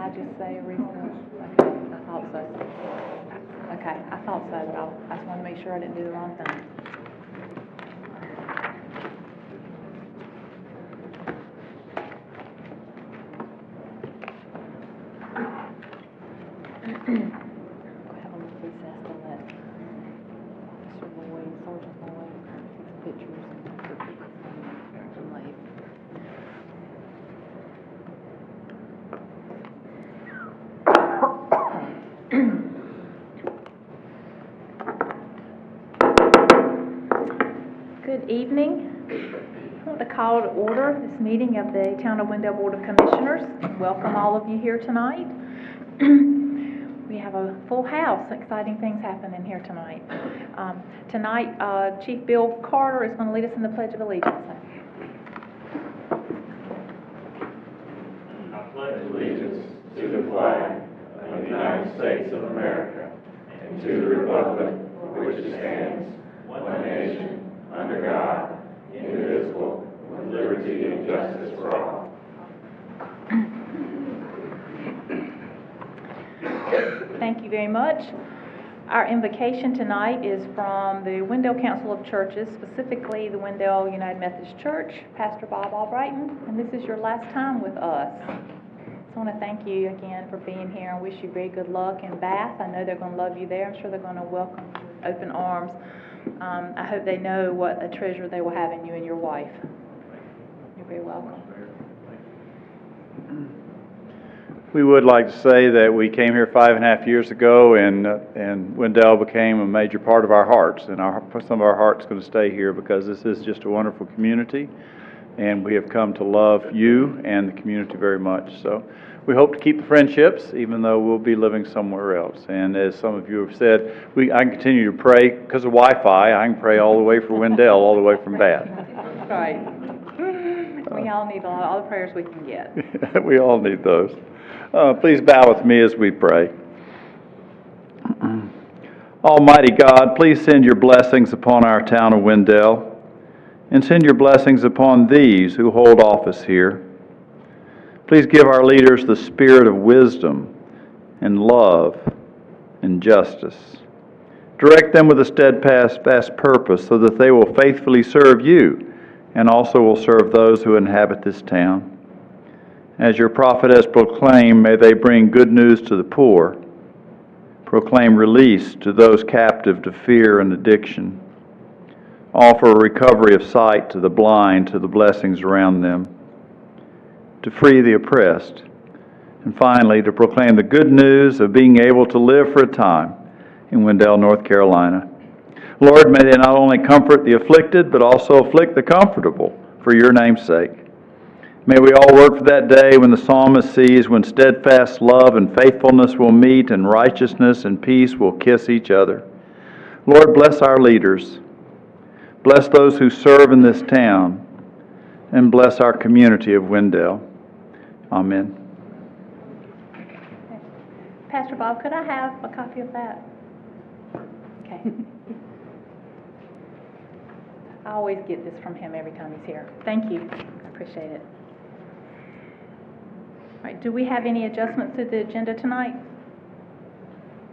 I just say a recent? Okay, I thought so. Okay, I thought so, but I just wanted to make sure I didn't do the wrong thing. Go have a little recess to let Mr. Lloyd, Sergeant Lloyd, take some pictures and leave. Good evening. I want to call to order this meeting of the Town of Wendell Board of Commissioners. Welcome all of you here tonight. We have a full house. Exciting things happening here tonight. Tonight, Chief Bill Carter is going to lead us in the Pledge of Allegiance. I pledge allegiance to the flag of the United States of America and to the republic for which it stands, one nation, under God, indivisible, with liberty and justice for all. Thank you very much. Our invocation tonight is from the Wendell Council of Churches, specifically the Wendell United Methodist Church, Pastor Bob Albrighton, and this is your last time with us. So I want to thank you again for being here and wish you very good luck in Bath. I know they're going to love you there. I'm sure they're going to welcome you with open arms. I hope they know what a treasure they will have in you and your wife. You're very welcome. We would like to say that we came here 5.5 years ago, and Wendell became a major part of our hearts, and some of our hearts going to stay here because this is just a wonderful community, and we have come to love you and the community very much. So we hope to keep the friendships, even though we'll be living somewhere else. And as some of you have said, I can continue to pray because of Wi-Fi. I can pray all the way from Wendell, all the way from Bath. That's right. We all need all the prayers we can get. We all need those. Please bow with me as we pray. Almighty God, please send your blessings upon our town of Wendell, and send your blessings upon these who hold office here. Please give our leaders the spirit of wisdom and love and justice. Direct them with a steadfast purpose so that they will faithfully serve you and also will serve those who inhabit this town. As your prophet has proclaimed, may they bring good news to the poor, proclaim release to those captive to fear and addiction, offer a recovery of sight to the blind, to the blessings around them, to free the oppressed, and finally to proclaim the good news of being able to live for a time in Wendell, North Carolina. Lord, may they not only comfort the afflicted, but also afflict the comfortable for your name's sake. May we all work for that day when the psalmist sees when steadfast love and faithfulness will meet and righteousness and peace will kiss each other. Lord, bless our leaders. Bless those who serve in this town. And bless our community of Wendell. Amen. Pastor Bob, could I have a copy of that? Okay. I always get this from him every time he's here. Thank you. I appreciate it. All right, do we have any adjustments to the agenda tonight?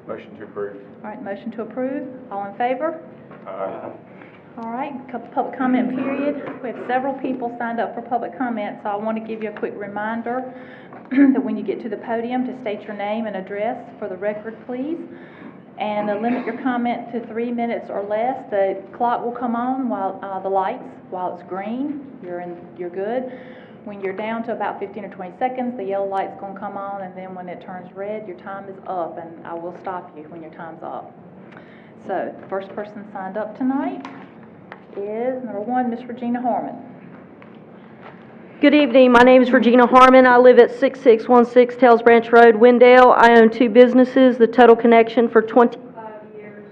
Motion to approve. All right, motion to approve. All in favor? Aye. All right, public comment period. We have several people signed up for public comment, so I want to give you a quick reminder that when you get to the podium to state your name and address for the record, please. And limit your comment to 3 minutes or less. The clock will come on while the lights, while it's green, you're good. When you're down to about 15 or 20 seconds, the yellow light's going to come on, and then when it turns red, your time is up, and I will stop you when your time's up. So, the first person signed up tonight is number 1, Miss Regina Harmon. Good evening. My name is Regina Harmon. I live at 6616 Tails Branch Road, Wendell. I own 2 businesses, the Total Connection for 25 years,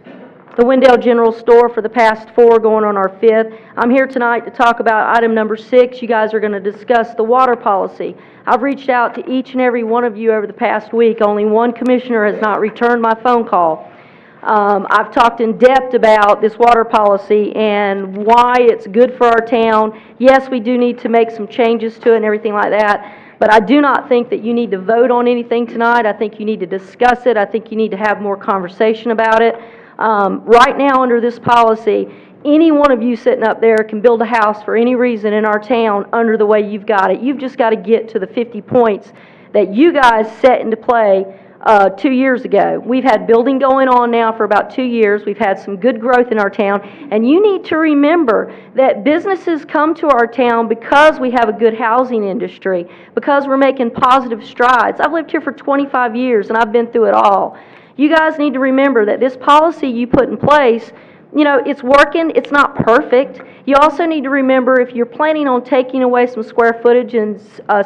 the Wendell General Store for the past 4, going on our 5th. I'm here tonight to talk about item number 6. You guys are going to discuss the water policy. I've reached out to each and every one of you over the past week. Only one commissioner has not returned my phone call. I've talked in depth about this water policy and why it's good for our town. Yes, we do need to make some changes to it and everything like that, But I do not think that you need to vote on anything tonight. I think you need to discuss it. I think you need to have more conversation about it. Right now, under this policy, any one of you sitting up there can build a house for any reason in our town under the way you've got it. You've just got to get to the 50 points that you guys set into play 2 years ago. We've had building going on now for about 2 years. We've had some good growth in our town. And you need to remember that businesses come to our town because we have a good housing industry, because we're making positive strides. I've lived here for 25 years and I've been through it all. You guys need to remember that this policy you put in place, you know, it's working, it's not perfect. You also need to remember, if you're planning on taking away some square footage in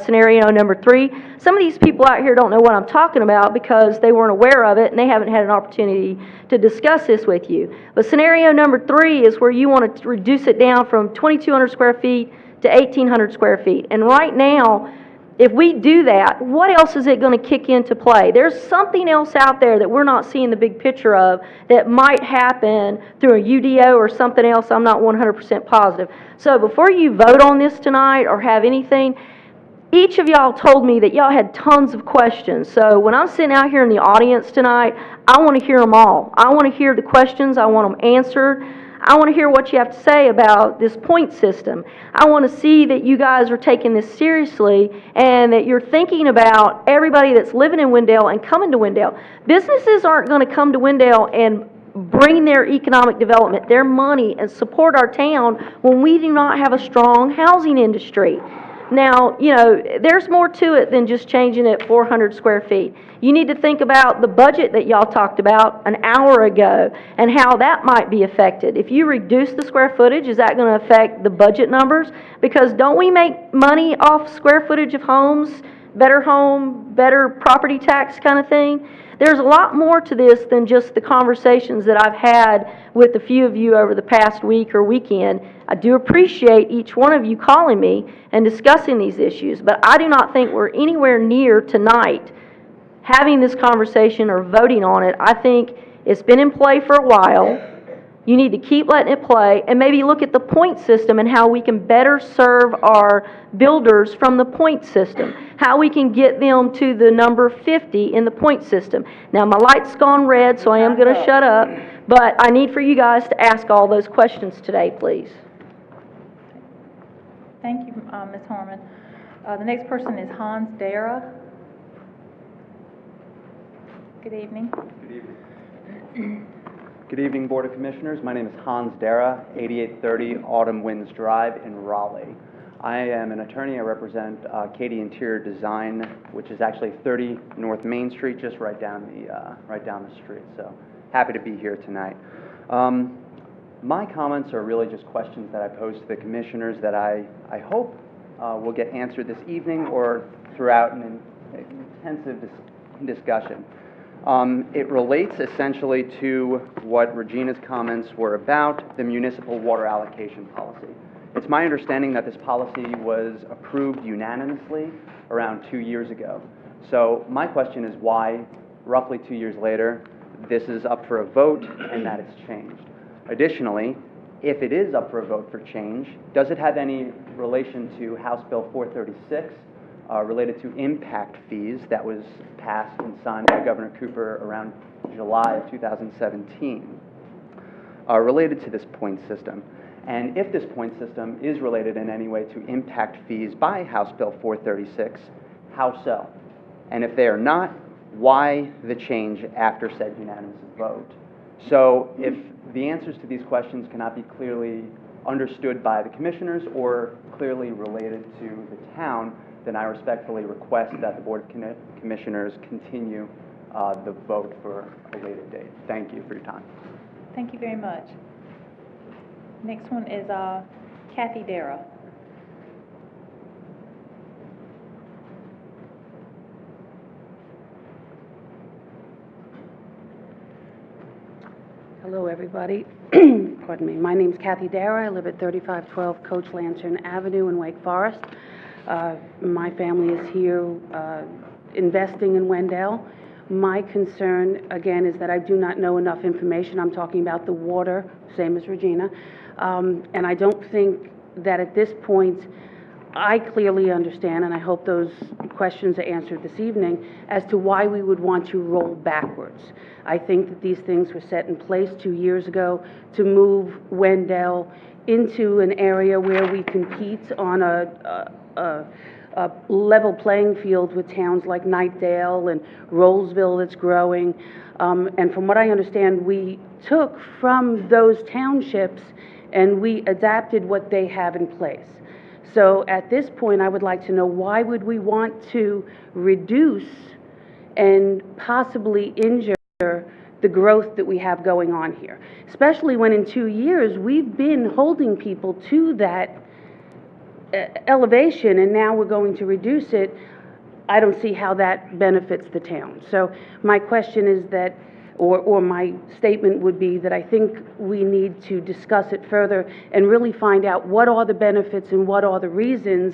scenario number 3, some of these people out here don't know what I'm talking about because they weren't aware of it and they haven't had an opportunity to discuss this with you. But scenario number 3 is where you want to reduce it down from 2,200 square feet to 1,800 square feet. And right now, if we do that, what else is it going to kick into play? There's something else out there that we're not seeing the big picture of that might happen through a UDO or something else. I'm not 100% positive. So before you vote on this tonight or have anything, each of y'all told me that y'all had tons of questions. So when I'm sitting out here in the audience tonight, I want to hear them all. I want to hear the questions. I want them answered. I want to hear what you have to say about this point system. I want to see that you guys are taking this seriously and that you're thinking about everybody that's living in Wendell and coming to Wendell. Businesses aren't going to come to Wendell and bring their economic development, their money, and support our town when we do not have a strong housing industry. Now, you know, there's more to it than just changing it 400 square feet. You need to think about the budget that y'all talked about an hour ago and how that might be affected. If you reduce the square footage, is that going to affect the budget numbers? Because don't we make money off square footage of homes, better home, better property tax kind of thing? There's a lot more to this than just the conversations that I've had with a few of you over the past week or weekend. I do appreciate each one of you calling me and discussing these issues, but I do not think we're anywhere near tonight having this conversation or voting on it. I think it's been in play for a while. You need to keep letting it play and maybe look at the point system and how we can better serve our builders from the point system, how we can get them to the number 50 in the point system. Now, my light's gone red, so I am going to shut up, but I need for you guys to ask all those questions today, please. Thank you, Ms. Harmon. The next person is Hans Dara. Good evening. Good evening. Good evening, Board of Commissioners. My name is Hans Dara, 8830 Autumn Winds Drive in Raleigh. I am an attorney. I represent Katie Interior Design, which is actually 30 North Main Street, just right down the street. So happy to be here tonight. My comments are really just questions that I pose to the commissioners that I hope will get answered this evening or throughout an intensive discussion. It relates essentially to what Regina's comments were about, the municipal water allocation policy. It's my understanding that this policy was approved unanimously around 2 years ago. So my question is why, roughly 2 years later, this is up for a vote and that it's changed. Additionally, if it is up for a vote for change, does it have any relation to House Bill 436 related to impact fees that was passed and signed by Governor Cooper around July of 2017, related to this point system? And if this point system is related in any way to impact fees by House Bill 436, how so? And if they are not, why the change after said unanimous vote? So if the answers to these questions cannot be clearly understood by the commissioners or clearly related to the town, then I respectfully request that the Board of Commissioners continue the vote for a later date. Thank you for your time. Thank you very much. Next one is Kathy Dara. Hello, everybody. Pardon me. My name's Kathy Dara. I live at 3512 Coach Lantern Avenue in Wake Forest. My family is here investing in Wendell. My concern, again, is that I do not know enough information. I'm talking about the water, same as Regina. And I don't think that at this point I clearly understand, and I hope those questions are answered this evening, as to why we would want to roll backwards. I think that these things were set in place 2 years ago to move Wendell into an area where we compete on a level playing field with towns like Knightdale and Rollsville that's growing. And from what I understand, we took from those townships and we adapted what they have in place. So at this point, I would like to know, why would we want to reduce and possibly injure the growth that we have going on here? Especially when in 2 years, we've been holding people to that elevation, and now we're going to reduce it. I don't see how that benefits the town. So my question is that, or my statement would be that I think we need to discuss it further and really find out what are the benefits and what are the reasons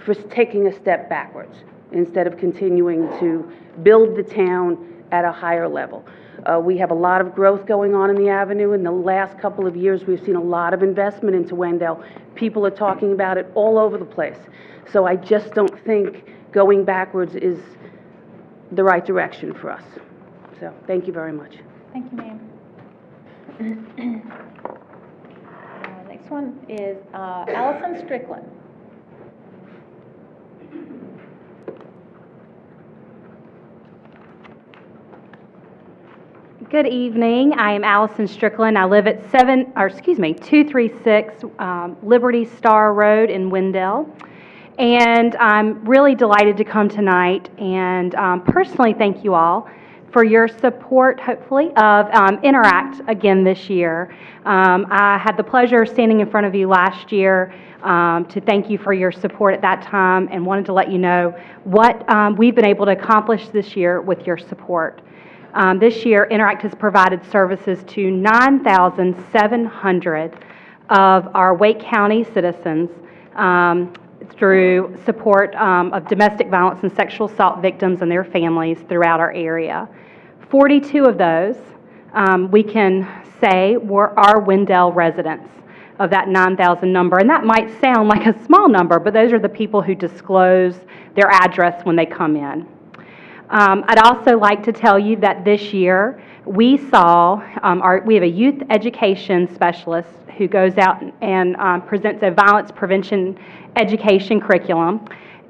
for taking a step backwards instead of continuing to build the town at a higher level. We have a lot of growth going on in the Avenue. In the last couple of years, we've seen a lot of investment into Wendell. People are talking about it all over the place. So I just don't think going backwards is the right direction for us. So, thank you very much. Thank you, ma'am. Next one is Allison Strickland. Good evening. I am Allison Strickland. I live at 236 Liberty Star Road in Wendell. And I'm really delighted to come tonight and personally thank you all for your support, hopefully, of Interact again this year. I had the pleasure of standing in front of you last year to thank you for your support at that time, and wanted to let you know what we've been able to accomplish this year with your support. This year, Interact has provided services to 9,700 of our Wake County citizens through support of domestic violence and sexual assault victims and their families throughout our area. 42 of those, we can say, were our Wendell residents of that 9,000 number. And that might sound like a small number, but those are the people who disclose their address when they come in. I'd also like to tell you that this year we saw, we have a youth education specialist who goes out and presents a violence prevention education curriculum.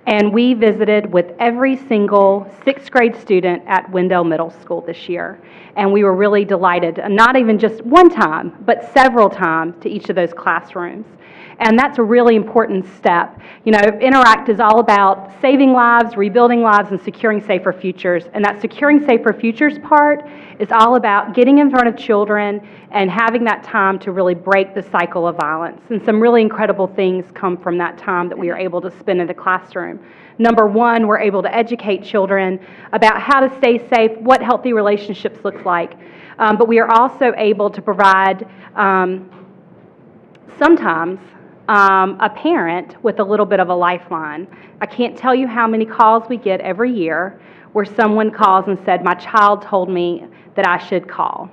And we visited with every single 6th grade student at Wendell Middle School this year. And we were really delighted, not even just one time, but several times to each of those classrooms. And that's a really important step. You know, Interact is all about saving lives, rebuilding lives, and securing safer futures. And that securing safer futures part is all about getting in front of children and having that time to really break the cycle of violence. And some really incredible things come from that time that we are able to spend in the classroom. Number one, we're able to educate children about how to stay safe, what healthy relationships look like. But we are also able to provide sometimes a parent with a little bit of a lifeline. I can't tell you how many calls we get every year where someone calls and said, my child told me that I should call.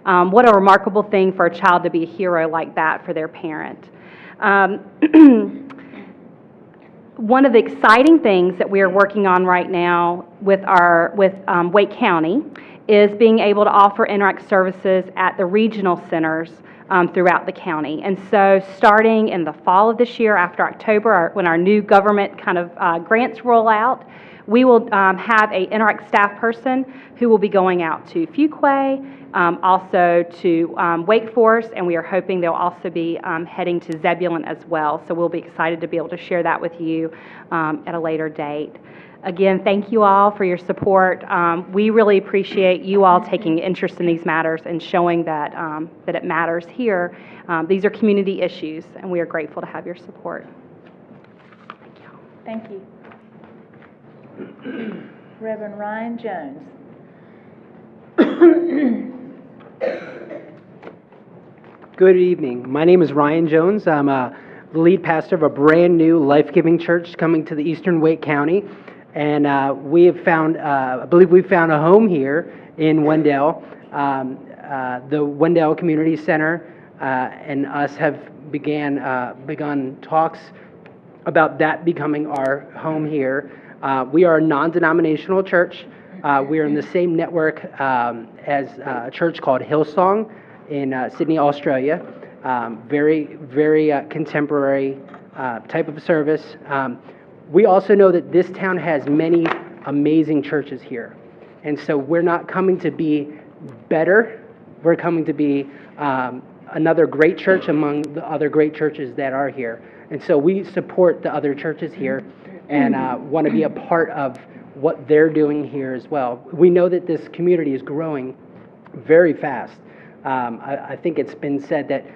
What a remarkable thing for a child to be a hero like that for their parent. One of the exciting things that we are working on right now with Wake County is being able to offer Interact services at the regional centers throughout the county. And so starting in the fall of this year, after October, when our new government kind of grants roll out, we will have a Interact staff person who will be going out to Fuquay, also to Wake Forest, and we are hoping they'll also be heading to Zebulon as well. So we'll be excited to be able to share that with you at a later date. Again, thank you all for your support. We really appreciate you all taking interest in these matters and showing that, that it matters here. These are community issues, and we are grateful to have your support. Thank you. Thank you. Reverend Ryan Jones. Good evening. My name is Ryan Jones. I'm the lead pastor of a brand new life-giving church coming to the Eastern Wake County. And we have found, I believe we've found a home here in Wendell. The Wendell Community Center and us have begun talks about that becoming our home here. We are a non-denominational church. We are in the same network as a church called Hillsong in Sydney, Australia. Very, very contemporary type of service. We also know that this town has many amazing churches here. And so we're not coming to be better. We're coming to be another great church among the other great churches that are here. And so we support the other churches here and want to be a part of what they're doing here as well. We know that this community is growing very fast. I think it's been said that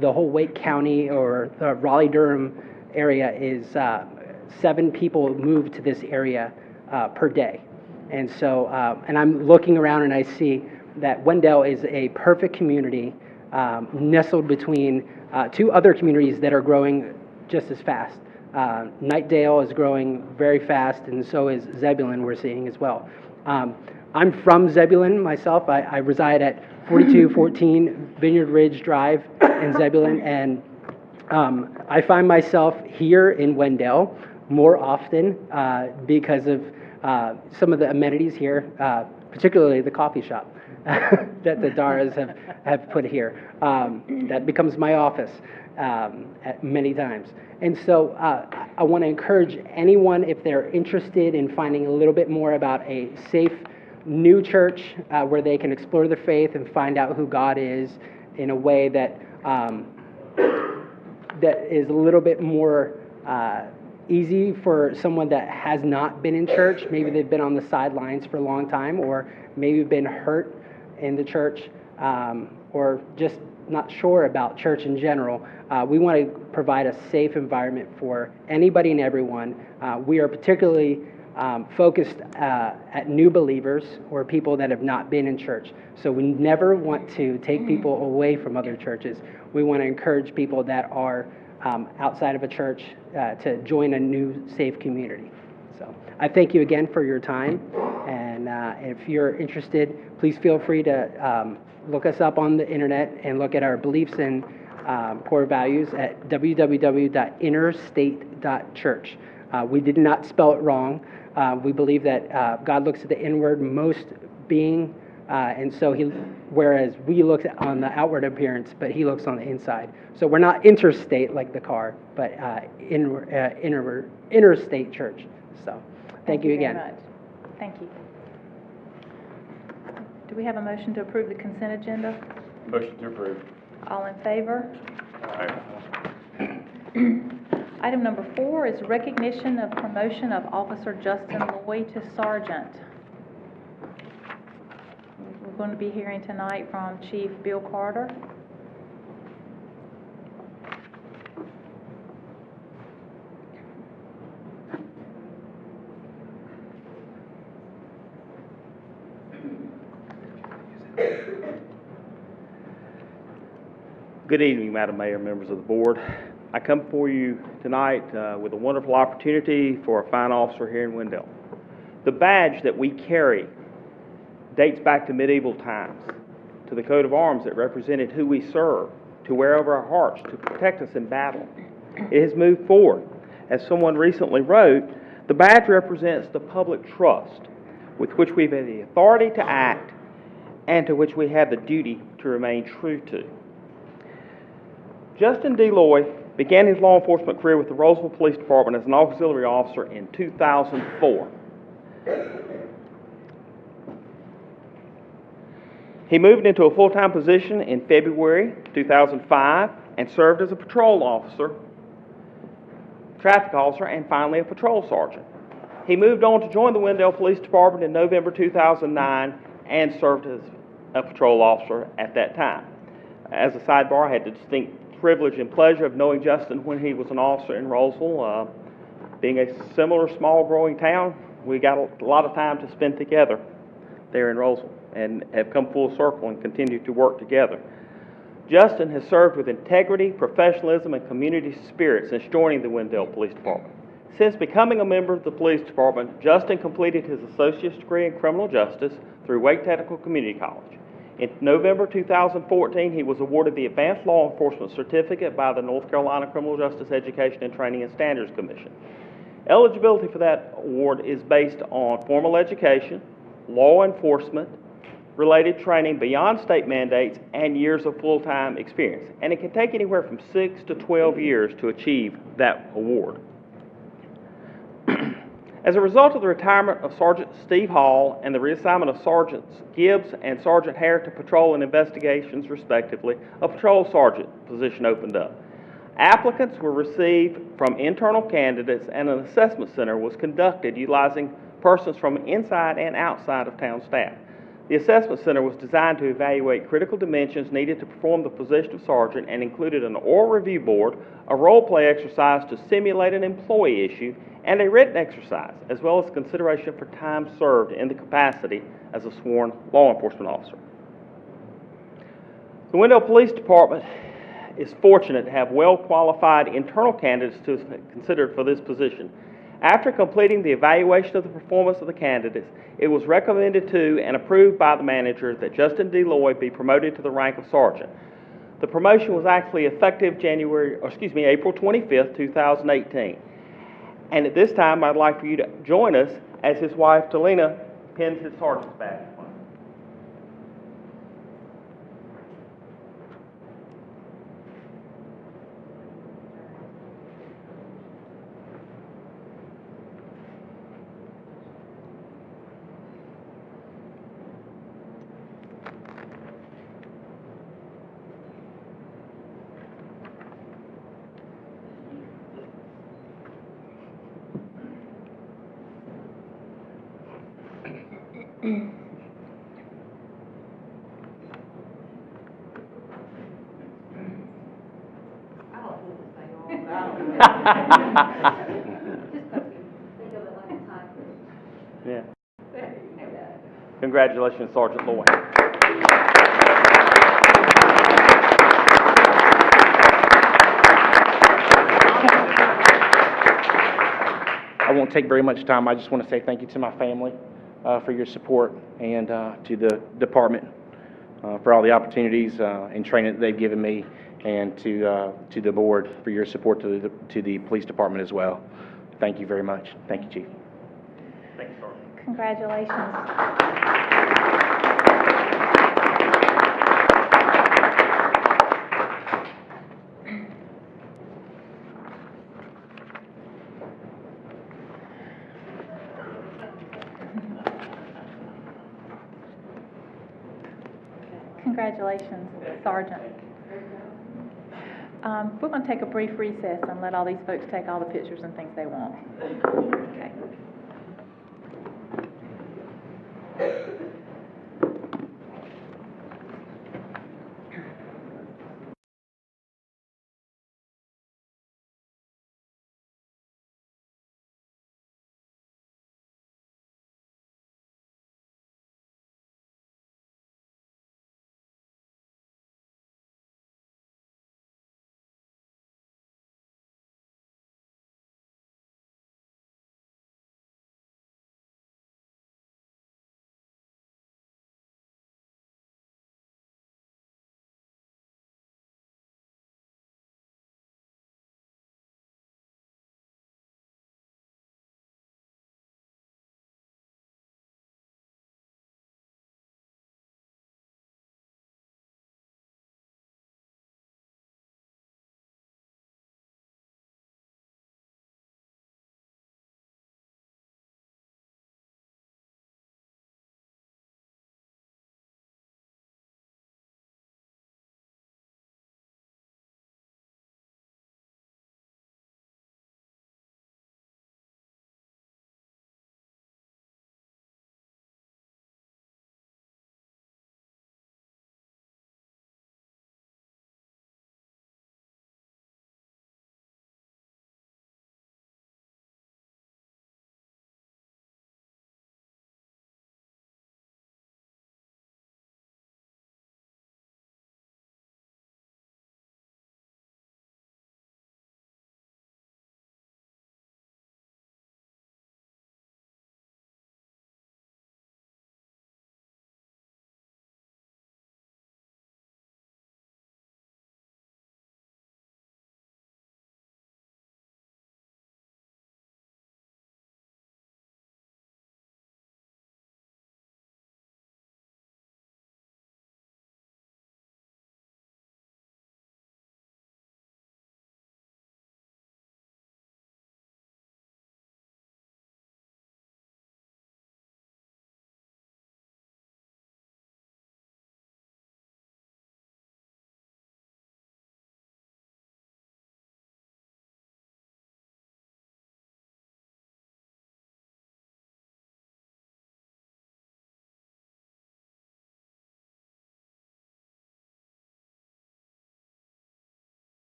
the whole Wake County or the Raleigh-Durham area is 7 people move to this area per day. And so, and I'm looking around and I see that Wendell is a perfect community nestled between 2 other communities that are growing just as fast. Knightdale is growing very fast, and so is Zebulon, we're seeing as well. I'm from Zebulon myself. I reside at 4214 Vineyard Ridge Drive in Zebulon, and I find myself here in Wendell more often because of some of the amenities here, particularly the coffee shop that the Daras have put here. That becomes my office at many times. And so I want to encourage anyone, if they're interested in finding a little bit more about a safe new church where they can explore their faith and find out who God is in a way that that is a little bit more easy for someone that has not been in church. Maybe they've been on the sidelines for a long time, or maybe been hurt in the church, or just not sure about church in general. We want to provide a safe environment for anybody and everyone. We are particularly focused at new believers or people that have not been in church. So we never want to take people away from other churches. We want to encourage people that are outside of a church to join a new safe community. So I thank you again for your time, and if you're interested, please feel free to look us up on the internet and look at our beliefs and core values at www.innerstate.church. We did not spell it wrong. We believe that God looks at the inward-most being, and so whereas we look on the outward appearance, but he looks on the inside. So we're not interstate like the car, but interstate church. So thank you again. Very much. Thank you. Do we have a motion to approve the consent agenda? Motion to approve. All in favor? Aye. Item number 4 is recognition of promotion of Officer Justin Lloyd to Sergeant. We're going to be hearing tonight from Chief Bill Carter. Good evening, Madam Mayor, members of the board. I come before you tonight with a wonderful opportunity for a fine officer here in Wendell. The badge that we carry dates back to medieval times, to the coat of arms that represented who we serve, to wear over our hearts, to protect us in battle. It has moved forward. As someone recently wrote, the badge represents the public trust with which we have the authority to act and to which we have the duty to remain true to. Justin D. Lloyd began his law enforcement career with the Roseville Police Department as an auxiliary officer in 2004. He moved into a full-time position in February 2005 and served as a patrol officer, traffic officer, and finally a patrol sergeant. He moved on to join the Wendell Police Department in November 2009 and served as a patrol officer at that time. As a sidebar, I had the distinct privilege and pleasure of knowing Justin when he was an officer in Roseville. Being a similar small growing town, we got a lot of time to spend together there in Roseville and have come full circle and continue to work together. Justin has served with integrity, professionalism, and community spirit since joining the Wendell Police Department. Since becoming a member of the police department, Justin completed his associate's degree in criminal justice through Wake Technical Community College. In November 2014, he was awarded the Advanced Law Enforcement Certificate by the North Carolina Criminal Justice Education and Training and Standards Commission. Eligibility for that award is based on formal education, law enforcement, related training beyond state mandates, and years of full-time experience. And it can take anywhere from 6 to 12 years to achieve that award. As a result of the retirement of Sergeant Steve Hall and the reassignment of Sergeants Gibbs and Sergeant Hare to patrol and investigations, respectively, a patrol sergeant position opened up. Applicants were received from internal candidates, and an assessment center was conducted utilizing persons from inside and outside of town staff. The assessment center was designed to evaluate critical dimensions needed to perform the position of sergeant and included an oral review board, a role-play exercise to simulate an employee issue, and a written exercise, as well as consideration for time served in the capacity as a sworn law enforcement officer. The Wendell Police Department is fortunate to have well-qualified internal candidates to consider for this position. After completing the evaluation of the performance of the candidates, it was recommended to and approved by the manager that Justin DeLoy be promoted to the rank of sergeant. The promotion was actually effective April 25th, 2018. And at this time, I'd like for you to join us as his wife, Talina, pins his sergeant's badge. Yeah. Congratulations, Sergeant Lloyd. I won't take very much time. I just want to say thank you to my family for your support, and to the department for all the opportunities and training that they've given me, and to the board for your support to the police department as well. Thank you very much. Thank you, Chief. Thank you, Sergeant. Congratulations. Congratulations, Sergeant. We're going to take a brief recess and let all these folks take all the pictures and things they want. Okay.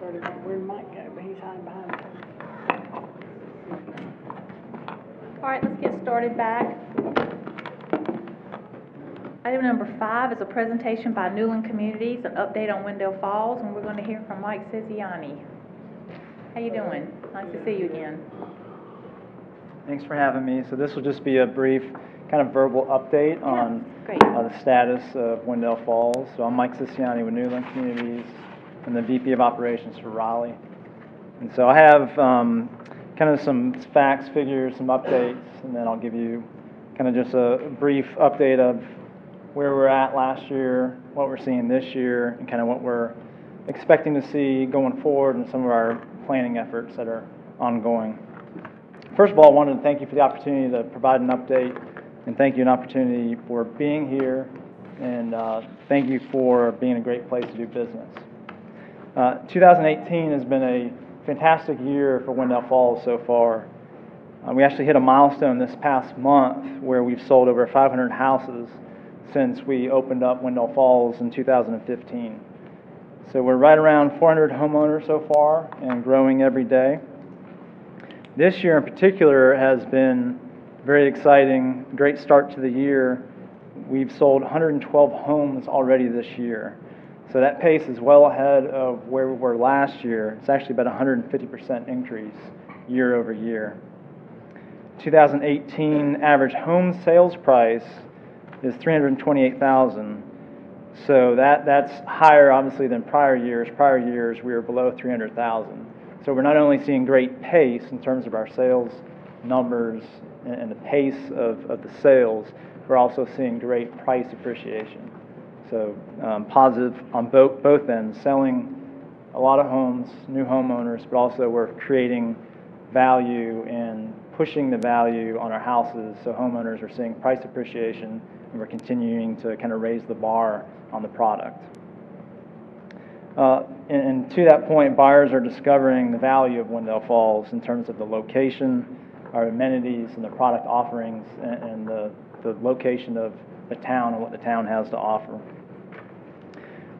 started, where'd Mike go, but he's hiding behind him. All right, let's get started back. Item number 5 is a presentation by Newland Communities, an update on Wendell Falls, and we're going to hear from Mike Ciziani. How you doing? Nice to see you again. Thanks for having me. So this will just be a brief kind of verbal update on great. The status of Wendell Falls. So I'm Mike Ciziani with Newland Communities. I'm the VP of Operations for Raleigh. And so I have kind of some facts, figures, some updates, and then I'll give you kind of just a brief update of where we're at last year, what we're seeing this year, and kind of what we're expecting to see going forward and some of our planning efforts that are ongoing. First of all, I wanted to thank you for the opportunity to provide an update, and thank you an opportunity for being here, and thank you for being a great place to do business. 2018 has been a fantastic year for Wendell Falls so far. We actually hit a milestone this past month where we've sold over 500 houses since we opened up Wendell Falls in 2015. So we're right around 400 homeowners so far and growing every day. This year in particular has been very exciting, great start to the year. We've sold 112 homes already this year. So that pace is well ahead of where we were last year. It's actually about a 150% increase year over year. 2018 average home sales price is $328,000. So that's higher obviously than prior years. Prior years we were below $300,000. So we're not only seeing great pace in terms of our sales numbers and the pace of the sales, we're also seeing great price appreciation. So positive on both ends, selling a lot of homes, new homeowners, but also we're creating value and pushing the value on our houses so homeowners are seeing price appreciation, and we're continuing to kind of raise the bar on the product. And to that point, buyers are discovering the value of Wendell Falls in terms of the location, our amenities, and the product offerings, and the location of the town and what the town has to offer.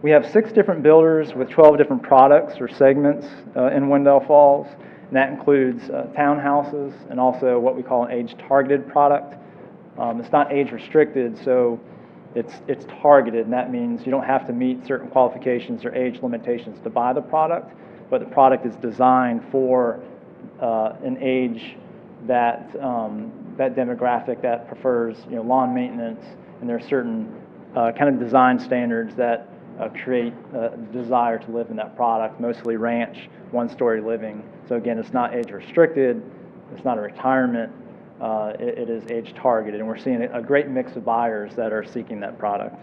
We have 6 different builders with 12 different products or segments in Wendell Falls, and that includes townhouses and also what we call an age-targeted product. It's not age-restricted, so it's targeted, and that means you don't have to meet certain qualifications or age limitations to buy the product, but the product is designed for an age that demographic that prefers lawn maintenance, and there are certain kind of design standards that create a desire to live in that product, mostly ranch, one-story living. So again, it's not age-restricted, it's not a retirement, it is age-targeted, and we're seeing a great mix of buyers that are seeking that product.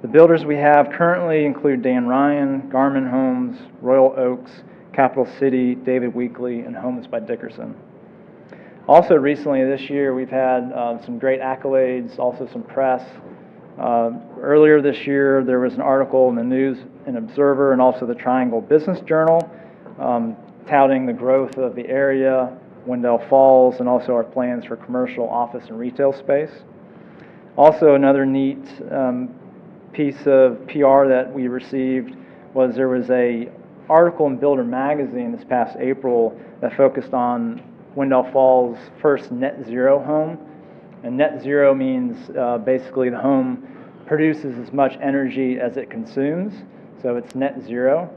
The builders we have currently include Dan Ryan, Garmin Homes, Royal Oaks, Capital City, David Weekley, and Homes by Dickerson. Also recently this year we've had some great accolades, also some press. Earlier this year there was an article in the News and Observer and also the Triangle Business Journal touting the growth of the area, Wendell Falls, and also our plans for commercial, office, and retail space. Also another neat piece of PR that we received was there was a article in Builder Magazine this past April that focused on Wendell Falls' first net zero home. And net zero means basically the home produces as much energy as it consumes, so it's net zero.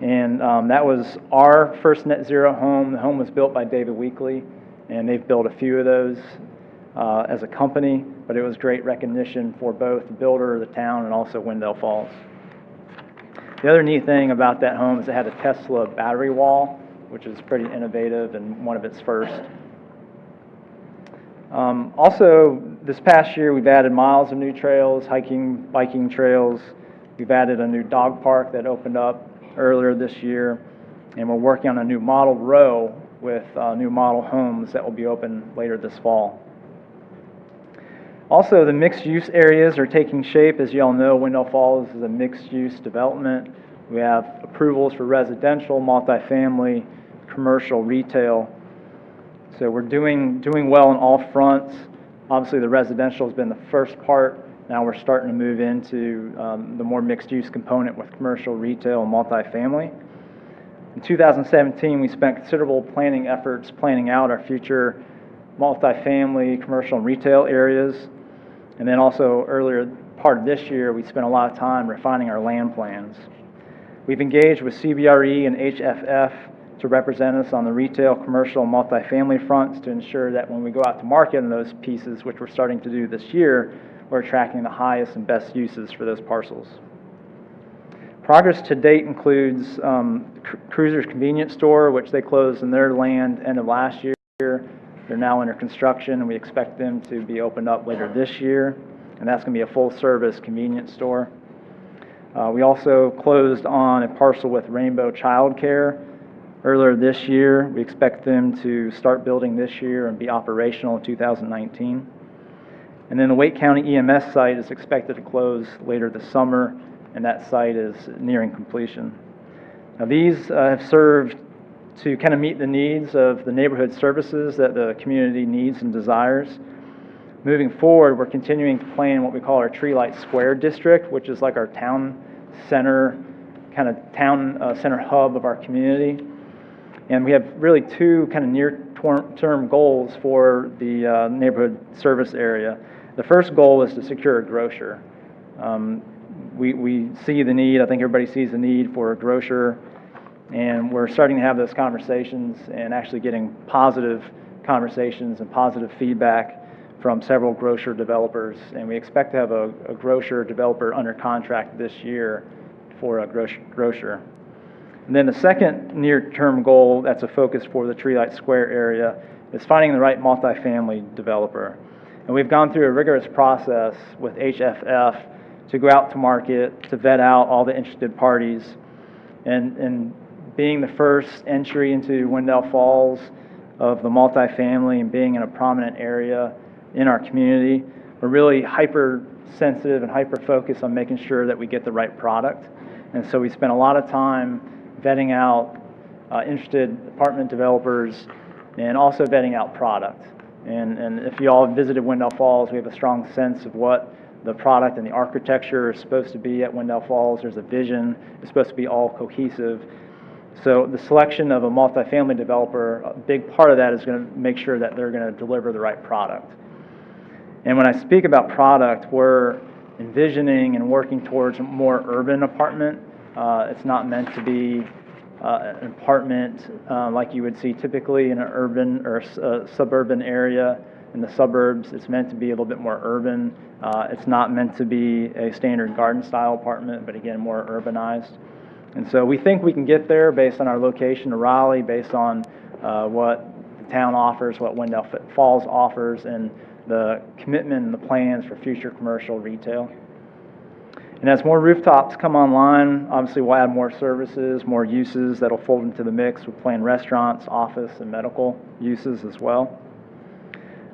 And that was our first net zero home. The home was built by David Weekley, and they've built a few of those as a company, but it was great recognition for both the builder, the town, and also Wendell Falls. The other neat thing about that home is it had a Tesla battery wall, which is pretty innovative and one of its first. Also, this past year we've added miles of new trails, hiking, biking trails. We've added a new dog park that opened up earlier this year, and we're working on a new model row with new model homes that will be open later this fall. Also, the mixed-use areas are taking shape. As you all know, Wendell Falls is a mixed-use development. We have approvals for residential, multifamily, commercial, retail. So we're doing well on all fronts. Obviously, the residential has been the first part Now we're starting to move into the more mixed-use component with commercial, retail, and multifamily. In 2017, we spent considerable planning efforts planning out our future multifamily, commercial, and retail areas. And then also earlier part of this year, we spent a lot of time refining our land plans. We've engaged with CBRE and HFF to represent us on the retail, commercial, and multifamily fronts to ensure that when we go out to market in those pieces, which we're starting to do this year, we're attracting the highest and best uses for those parcels. Progress to date includes Cruiser's convenience store, which they closed in their land end of last year. They're now under construction, and we expect them to be opened up later this year, and that's going to be a full-service convenience store. We also closed on a parcel with Rainbow Child Care earlier this year. We expect them to start building this year and be operational in 2019. And then the Wake County EMS site is expected to close later this summer, and that site is nearing completion. Now, these have served to kind of meet the needs of the neighborhood services that the community needs and desires. Moving forward, we're continuing to plan what we call our Tree Light Square district, which is like our town center, kind of town center hub of our community. And we have really two kind of near-term goals for the neighborhood service area. The first goal is to secure a grocer. We see the need, I think everybody sees the need for a grocer, and we're starting to have those conversations and actually getting positive conversations and positive feedback from several grocer developers, and we expect to have a grocer developer under contract this year for a grocer. And then the second near-term goal that's a focus for the Tree Light Square area is finding the right multifamily developer. And we've gone through a rigorous process with HFF to go out to market, to vet out all the interested parties, and being the first entry into Wendell Falls of the multifamily and being in a prominent area in our community, we're really hyper-sensitive and hyper-focused on making sure that we get the right product. And so we spent a lot of time vetting out interested apartment developers and also vetting out product. And if you all have visited Wendell Falls, we have a strong sense of what the product and the architecture is supposed to be at Wendell Falls. There's a vision. It's supposed to be all cohesive. So the selection of a multifamily developer, a big part of that is going to make sure that they're going to deliver the right product. And when I speak about product, we're envisioning and working towards a more urban apartment. It's not meant to be an apartment like you would see typically in an urban or suburban area. In the suburbs, it's meant to be a little bit more urban. It's not meant to be a standard garden-style apartment, but again, more urbanized. And so we think we can get there based on our location in Raleigh, based on what the town offers, what Wendell Falls offers, and the commitment and the plans for future commercial retail. And as more rooftops come online, obviously we'll add more services, more uses that'll fold into the mix. We'll plan restaurants, office, and medical uses as well.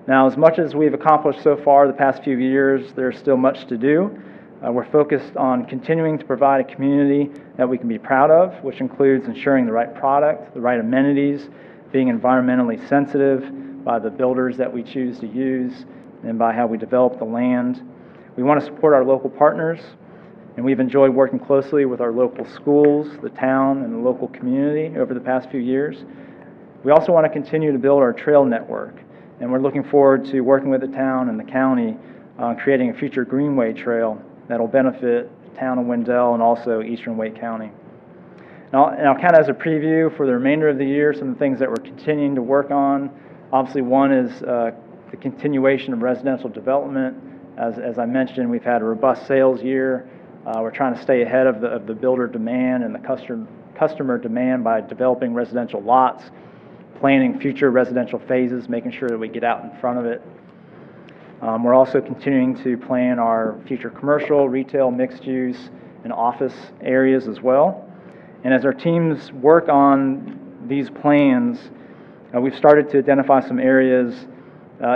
Now, as much as we've accomplished so far the past few years, there's still much to do. We're focused on continuing to provide a community that we can be proud of, which includes ensuring the right product, the right amenities, being environmentally sensitive by the builders that we choose to use, and by how we develop the land. We want to support our local partners, and we've enjoyed working closely with our local schools, the town, and the local community over the past few years. We also want to continue to build our trail network, and we're looking forward to working with the town and the county on creating a future greenway trail that'll benefit the town of Wendell and also eastern Wake County. Now, kind of as a preview for the remainder of the year, some of the things that we're continuing to work on. Obviously, one is the continuation of residential development. As I mentioned, we've had a robust sales year. We're trying to stay ahead of the builder demand and the customer demand by developing residential lots, planning future residential phases, making sure that we get out in front of it. We're also continuing to plan our future commercial, retail, mixed use, and office areas as well. And as our teams work on these plans, we've started to identify some areas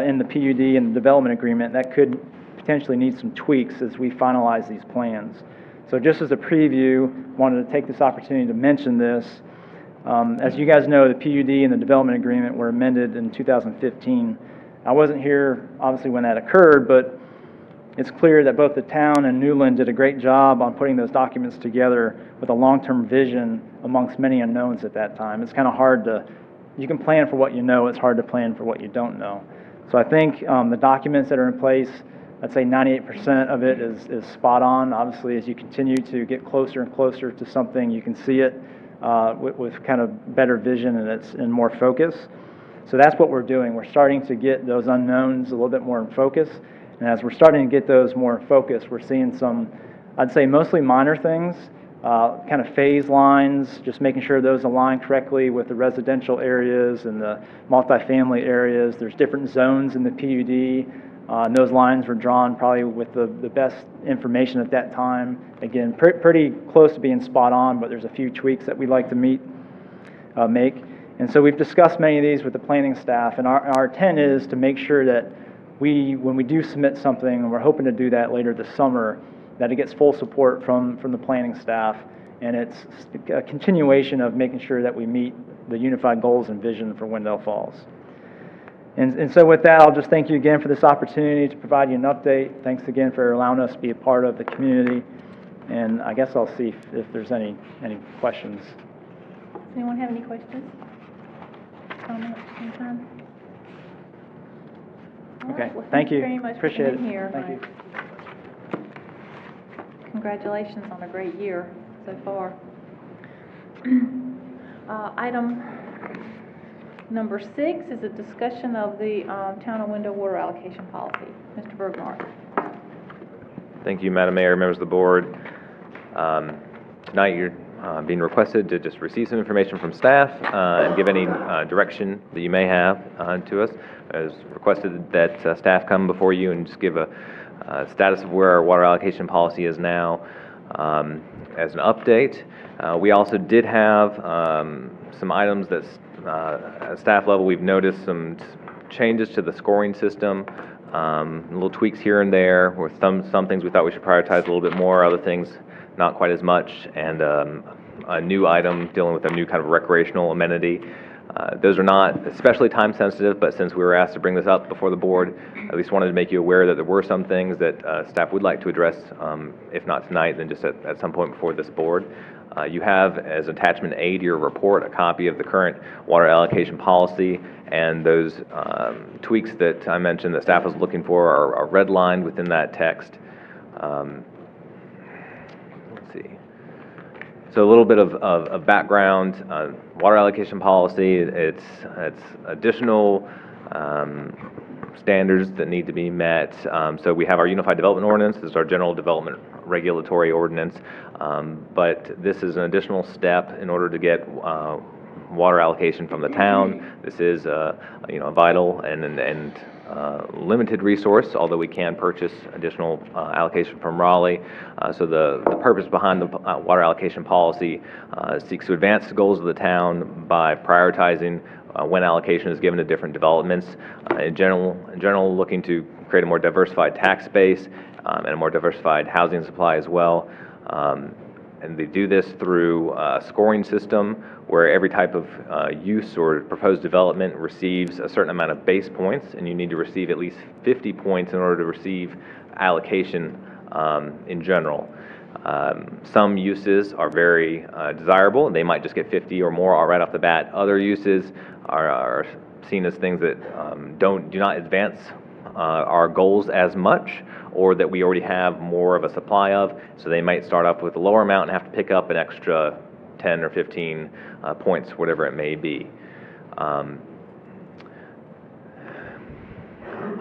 in the PUD and the development agreement that could potentially need some tweaks as we finalize these plans. So just as a preview, wanted to take this opportunity to mention this. As you guys know, the PUD and the development agreement were amended in 2015. I wasn't here, obviously, when that occurred, but it's clear that both the town and Newland did a great job on putting those documents together with a long-term vision amongst many unknowns at that time. It's kind of hard to, you can plan for what you know, it's hard to plan for what you don't know. So I think the documents that are in place, I'd say 98% of it is spot on. Obviously, as you continue to get closer and closer to something, you can see it with kind of better vision and it's in more focus. So that's what we're doing. We're starting to get those unknowns a little bit more in focus. And as we're starting to get those more in focus, we're seeing some, I'd say mostly minor things, kind of phase lines, just making sure those align correctly with the residential areas and the multifamily areas. There's different zones in the PUD. And those lines were drawn probably with the best information at that time. Again, pretty close to being spot on, but there's a few tweaks that we'd like to make. And so we've discussed many of these with the planning staff, and our intent is to make sure that when we do submit something, and we're hoping to do that later this summer, that it gets full support from the planning staff, and it's a continuation of making sure that we meet the unified goals and vision for Wendell Falls. And so with that, I'll just thank you again for this opportunity to provide you an update. Thanks again for allowing us to be a part of the community. And I guess I'll see if there's any questions. Does anyone have any questions? Comments, anytime? All Okay, right, well, thank you. Very much Appreciate for being it. here. Thank you. Congratulations on a great year so far. Item number 6 is a discussion of the Town of Wendell water allocation policy. Mr. Bergmark. Thank you, Madam Mayor, members of the board. Tonight you're being requested to just receive some information from staff and give any direction that you may have to us. As requested that staff come before you and just give a status of where our water allocation policy is now as an update. We also did have some items that at staff level we've noticed some changes to the scoring system, little tweaks here and there with some things we thought we should prioritize a little bit more, other things not quite as much, and a new item dealing with a new kind of recreational amenity. Those are not especially time sensitive, but since we were asked to bring this up before the board, at least wanted to make you aware that there were some things that staff would like to address, if not tonight, then just at some point before this board. You have, as attachment A to your report, a copy of the current water allocation policy, and those tweaks that I mentioned that staff was looking for are redlined within that text. Let's see. So a little bit of background. Water allocation policy, it's additional standards that need to be met. So we have our Unified Development Ordinance. This is our general development regulatory ordinance. But this is an additional step in order to get water allocation from the town. This is a vital and limited resource, although we can purchase additional allocation from Raleigh. So the purpose behind the water allocation policy seeks to advance the goals of the town by prioritizing when allocation is given to different developments. In general, looking to create a more diversified tax base and a more diversified housing supply as well. And they do this through a scoring system where every type of use or proposed development receives a certain amount of base points, and you need to receive at least 50 points in order to receive allocation in general. Some uses are very desirable, and they might just get 50 or more right off the bat. Other uses are seen as things that do not advance our goals as much, or that we already have more of a supply of, so they might start off with a lower amount and have to pick up an extra 10 or 15 points, whatever it may be. I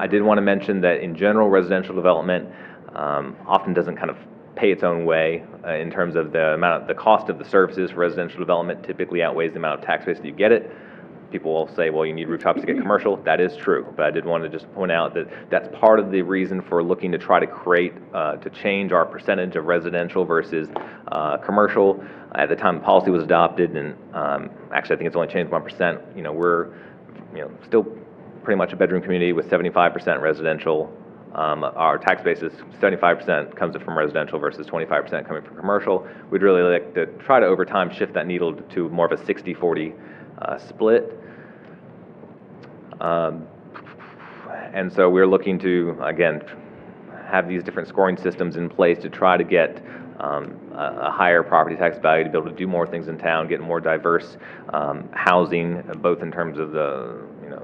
did want to mention that in general, residential development often doesn't kind of pay its own way in terms of the cost of the services for residential development typically outweighs the amount of tax base that you get it. People will say, well, you need rooftops to get commercial. That is true, but I did want to just point out that that's part of the reason for looking to try to to change our percentage of residential versus commercial. At the time the policy was adopted, and actually I think it's only changed 1%. We're still pretty much a bedroom community with 75% residential. Our tax base is 75% comes from residential versus 25% coming from commercial. We'd really like to try to over time shift that needle to more of a 60-40 split. And so we're looking to, again, have these different scoring systems in place to try to get a higher property tax value, to be able to do more things in town, get more diverse housing, both in terms of the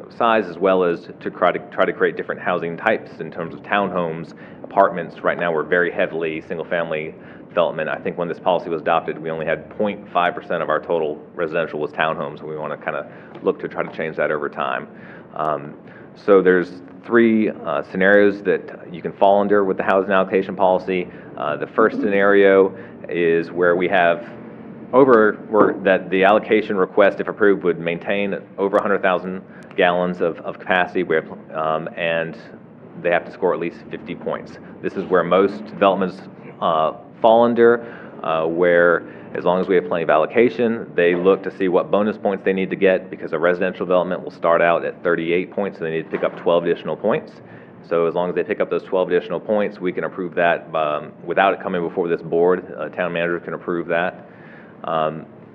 size as well as to try to create different housing types in terms of townhomes, apartments. Right now, we're very heavily single-family development. I think when this policy was adopted, we only had 0.5% of our total residential was townhomes, and we want to kind of look to try to change that over time. So there's three scenarios that you can fall under with the housing allocation policy. The first scenario is where we have that the allocation request, if approved, would maintain over 100,000 gallons of capacity, and they have to score at least 50 points. This is where most developments fall under, where as long as we have plenty of allocation, they look to see what bonus points they need to get, because a residential development will start out at 38 points, so they need to pick up 12 additional points. So as long as they pick up those 12 additional points, we can approve that without it coming before this board. Town manager can approve that.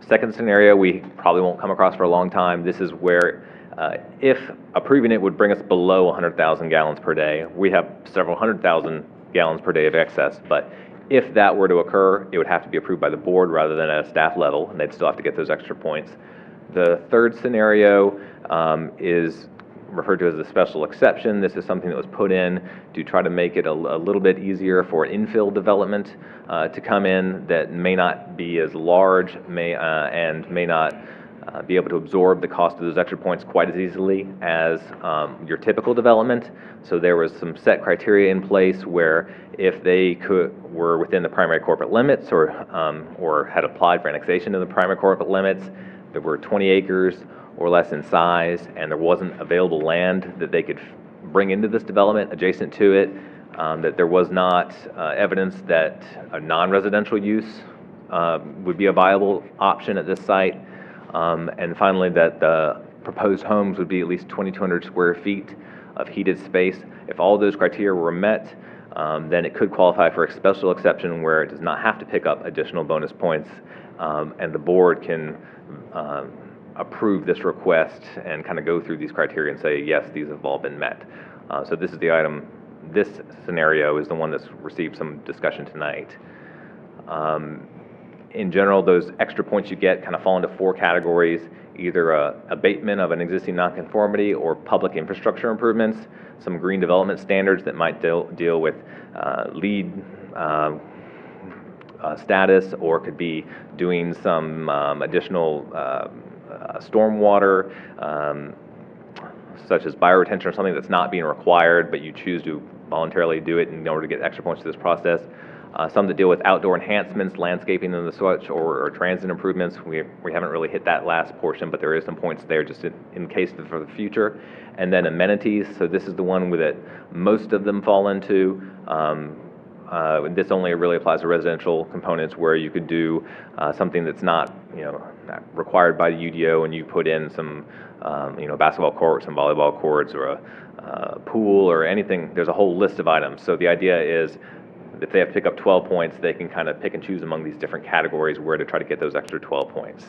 Second scenario, we probably won't come across for a long time. This is where if approving it would bring us below 100,000 gallons per day. We have several 100,000 gallons per day of excess, but if that were to occur, it would have to be approved by the board rather than at a staff level, and they'd still have to get those extra points. The third scenario is referred to as a special exception. This is something that was put in to try to make it a little bit easier for infill development to come in that may not be as large and may not be able to absorb the cost of those extra points quite as easily as your typical development. So there was some set criteria in place where if they were within the primary corporate limits or had applied for annexation to the primary corporate limits, there were 20 acres or less in size, and there wasn't available land that they could bring into this development adjacent to it, that there was not evidence that a non-residential use would be a viable option at this site. And finally, that the proposed homes would be at least 2,200 square feet of heated space. If all those criteria were met, then it could qualify for a special exception where it does not have to pick up additional bonus points, and the board can approve this request and kind of go through these criteria and say, yes, these have all been met. So this is the item. This scenario is the one that's received some discussion tonight. In general, those extra points you get kind of fall into four categories: either abatement of an existing nonconformity or public infrastructure improvements, some green development standards that might deal with LEED status, or could be doing some additional stormwater, such as bioretention or something that's not being required, but you choose to voluntarily do it in order to get extra points to this process. Some that deal with outdoor enhancements, landscaping and the such, or transit improvements. We haven't really hit that last portion, but there is some points there just in case for the future. And then amenities. So this is the one that most of them fall into. This only really applies to residential components where you could do something that's not required by the UDO, and you put in some basketball courts, some volleyball courts, or a pool or anything. There's a whole list of items. So the idea is, if they have to pick up 12 points, they can kind of pick and choose among these different categories where to try to get those extra 12 points.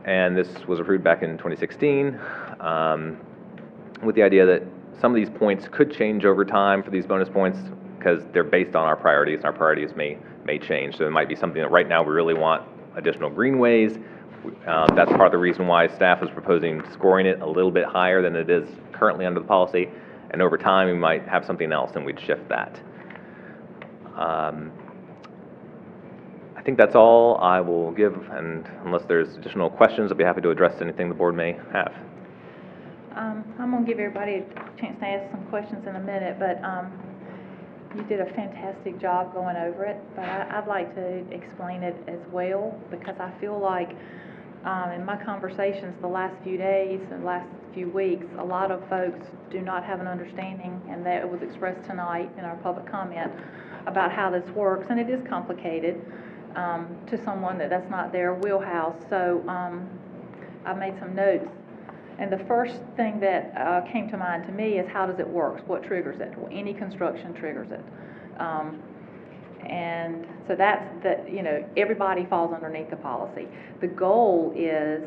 And this was approved back in 2016 with the idea that some of these points could change over time for these bonus points because they're based on our priorities, and our priorities may change. So it might be something that right now we really want additional greenways. That's part of the reason why staff is proposing scoring it a little bit higher than it is currently under the policy. And over time, we might have something else, and we'd shift that. I think that's all I will give, and unless there's additional questions, I'll be happy to address anything the board may have. I'm going to give everybody a chance to ask some questions in a minute, but you did a fantastic job going over it, but I'd like to explain it as well, because I feel like in my conversations the last few days and last few weeks, a lot of folks do not have an understanding, and that it was expressed tonight in our public comment about how this works, and it is complicated to someone that's not their wheelhouse. So I made some notes, and the first thing that came to mind to me is, how does it work? What triggers it? Well, any construction triggers it. And so that's everybody falls underneath the policy. The goal is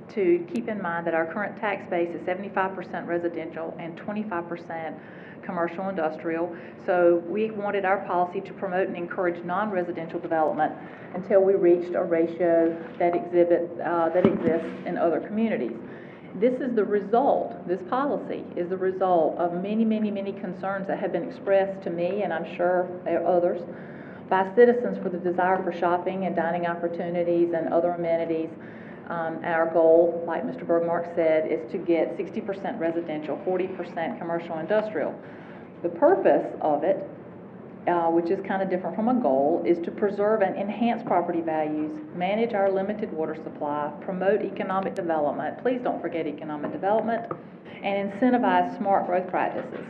to keep in mind that our current tax base is 75% residential and 25% commercial industrial. So we wanted our policy to promote and encourage non-residential development until we reached a ratio that exists in other communities. This is the result, this policy is the result of many, many, many concerns that have been expressed to me, and I'm sure there are others, by citizens for the desire for shopping and dining opportunities and other amenities. Our goal, like Mr. Bergmark said, is to get 60% residential, 40% commercial industrial. The purpose of it, which is kind of different from a goal, is to preserve and enhance property values, manage our limited water supply, promote economic development, please don't forget economic development, and incentivize smart growth practices.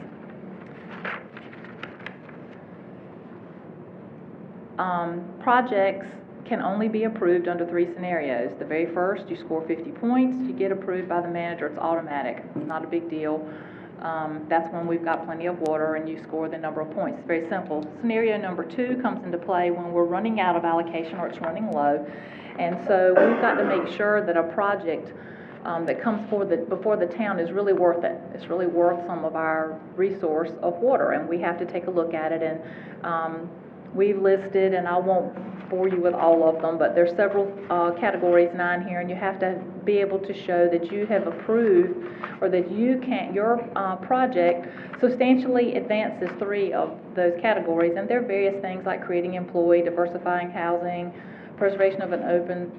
Projects can only be approved under 3 scenarios. The very first, you score 50 points, you get approved by the manager, it's automatic, it's not a big deal. That's when we've got plenty of water and you score the number of points. It's very simple. Scenario number 2 comes into play when we're running out of allocation or it's running low. And so we've got to make sure that a project that comes before the town is really worth it. It's really worth some of our resource of water, and we have to take a look at it. And we've listed, and I won't bore you with all of them, but there's several categories 9 here, and you have to be able to show that you have approved or that your project substantially advances 3 of those categories. And there are various things like creating employee, diversifying housing, preservation of an open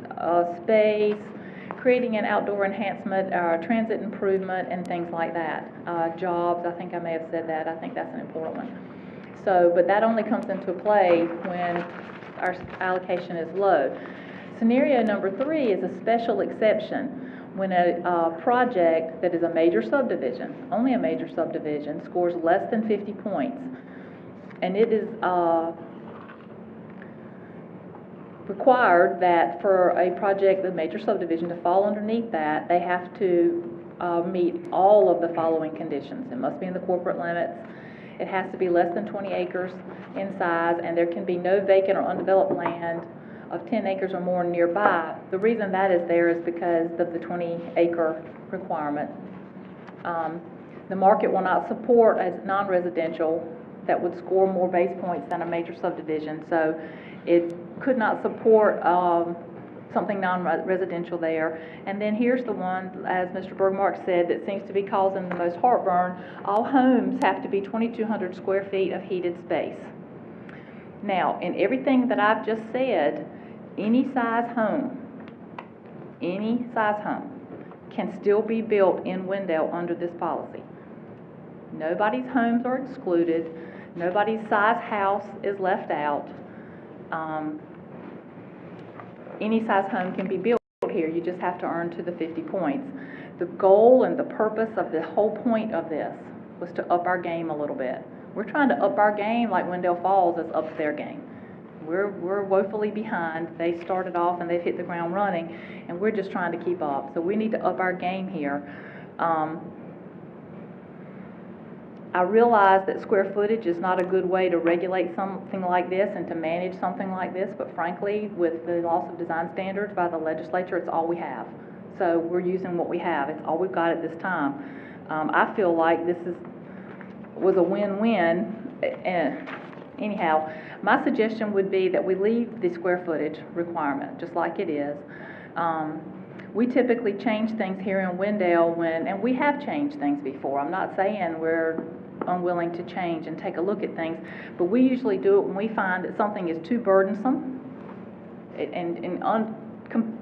space, creating an outdoor enhancement, transit improvement, and things like that. Jobs, I think I may have said that. I think that's an important one. So, but that only comes into play when our allocation is low. Scenario number 3 is a special exception when a project that is a major subdivision, only a major subdivision, scores less than 50 points. And it is required that for a project, the major subdivision, to fall underneath that, they have to meet all of the following conditions. It must be in the corporate limits. It has to be less than 20 acres in size, and there can be no vacant or undeveloped land of 10 acres or more nearby. The reason that is there is because of the 20-acre requirement. The market will not support as non-residential that would score more base points than a major subdivision, so it could not support something non-residential there. And then here's the one, as Mr. Bergmark said, that seems to be causing the most heartburn. All homes have to be 2,200 square feet of heated space. Now, in everything that I've just said, any size home can still be built in Wendell under this policy. Nobody's homes are excluded. Nobody's size house is left out. Any size home can be built here. You just have to earn to the 50 points. The goal and the purpose of the whole point of this was to up our game a little bit. We're trying to up our game like Wendell Falls has upped their game. We're woefully behind. They started off and they've hit the ground running, and we're just trying to keep up. So we need to up our game here. I realize that square footage is not a good way to regulate something like this and to manage something like this, but frankly, with the loss of design standards by the legislature, it's all we have. So we're using what we have. It's all we've got at this time. I feel like this was a win-win. Anyhow, my suggestion would be that we leave the square footage requirement just like it is. We typically change things here in Wendell and we have changed things before. I'm not saying we're unwilling to change and take a look at things, but we usually do it when we find that something is too burdensome and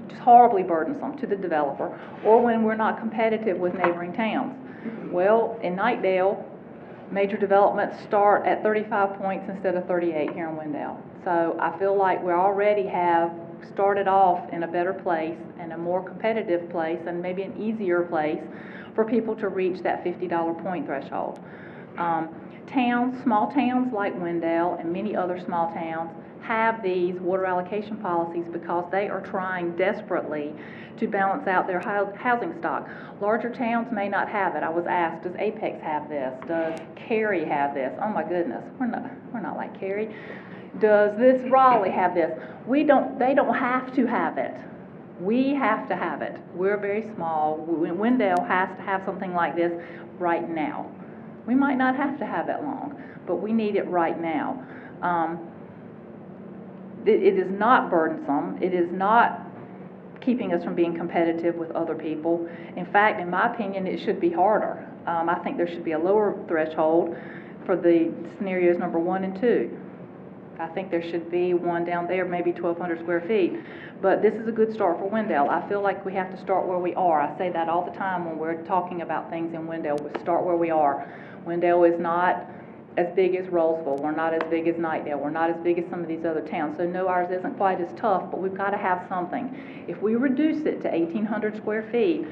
just horribly burdensome to the developer, or when we're not competitive with neighboring towns. Well, in Knightdale, major developments start at 35 points instead of 38 here in Wendell. So I feel like we already have started off in a better place and a more competitive place and maybe an easier place for people to reach that $50 point threshold. Small towns like Wendell and many other small towns have these water allocation policies because they are trying desperately to balance out their housing stock. Larger towns may not have it. I was asked, does Apex have this? Does Cary have this? Oh my goodness, we're not like Cary. Does this Raleigh have this? They don't have to have it. We have to have it. We're very small. Wendell has to have something like this right now. We might not have to have it long, but we need it right now. It is not burdensome. It is not keeping us from being competitive with other people. In fact, in my opinion, it should be harder. I think there should be a lower threshold for the scenarios number 1 and 2. I think there should be one down there, maybe 1,200 square feet. But this is a good start for Wendell. I feel like we have to start where we are. I say that all the time when we're talking about things in Wendell. We start where we are. Wendell is not as big as Roseville. We're not as big as Knightdale. We're not as big as some of these other towns. So no, ours isn't quite as tough, but we've got to have something. If we reduce it to 1,800 square feet,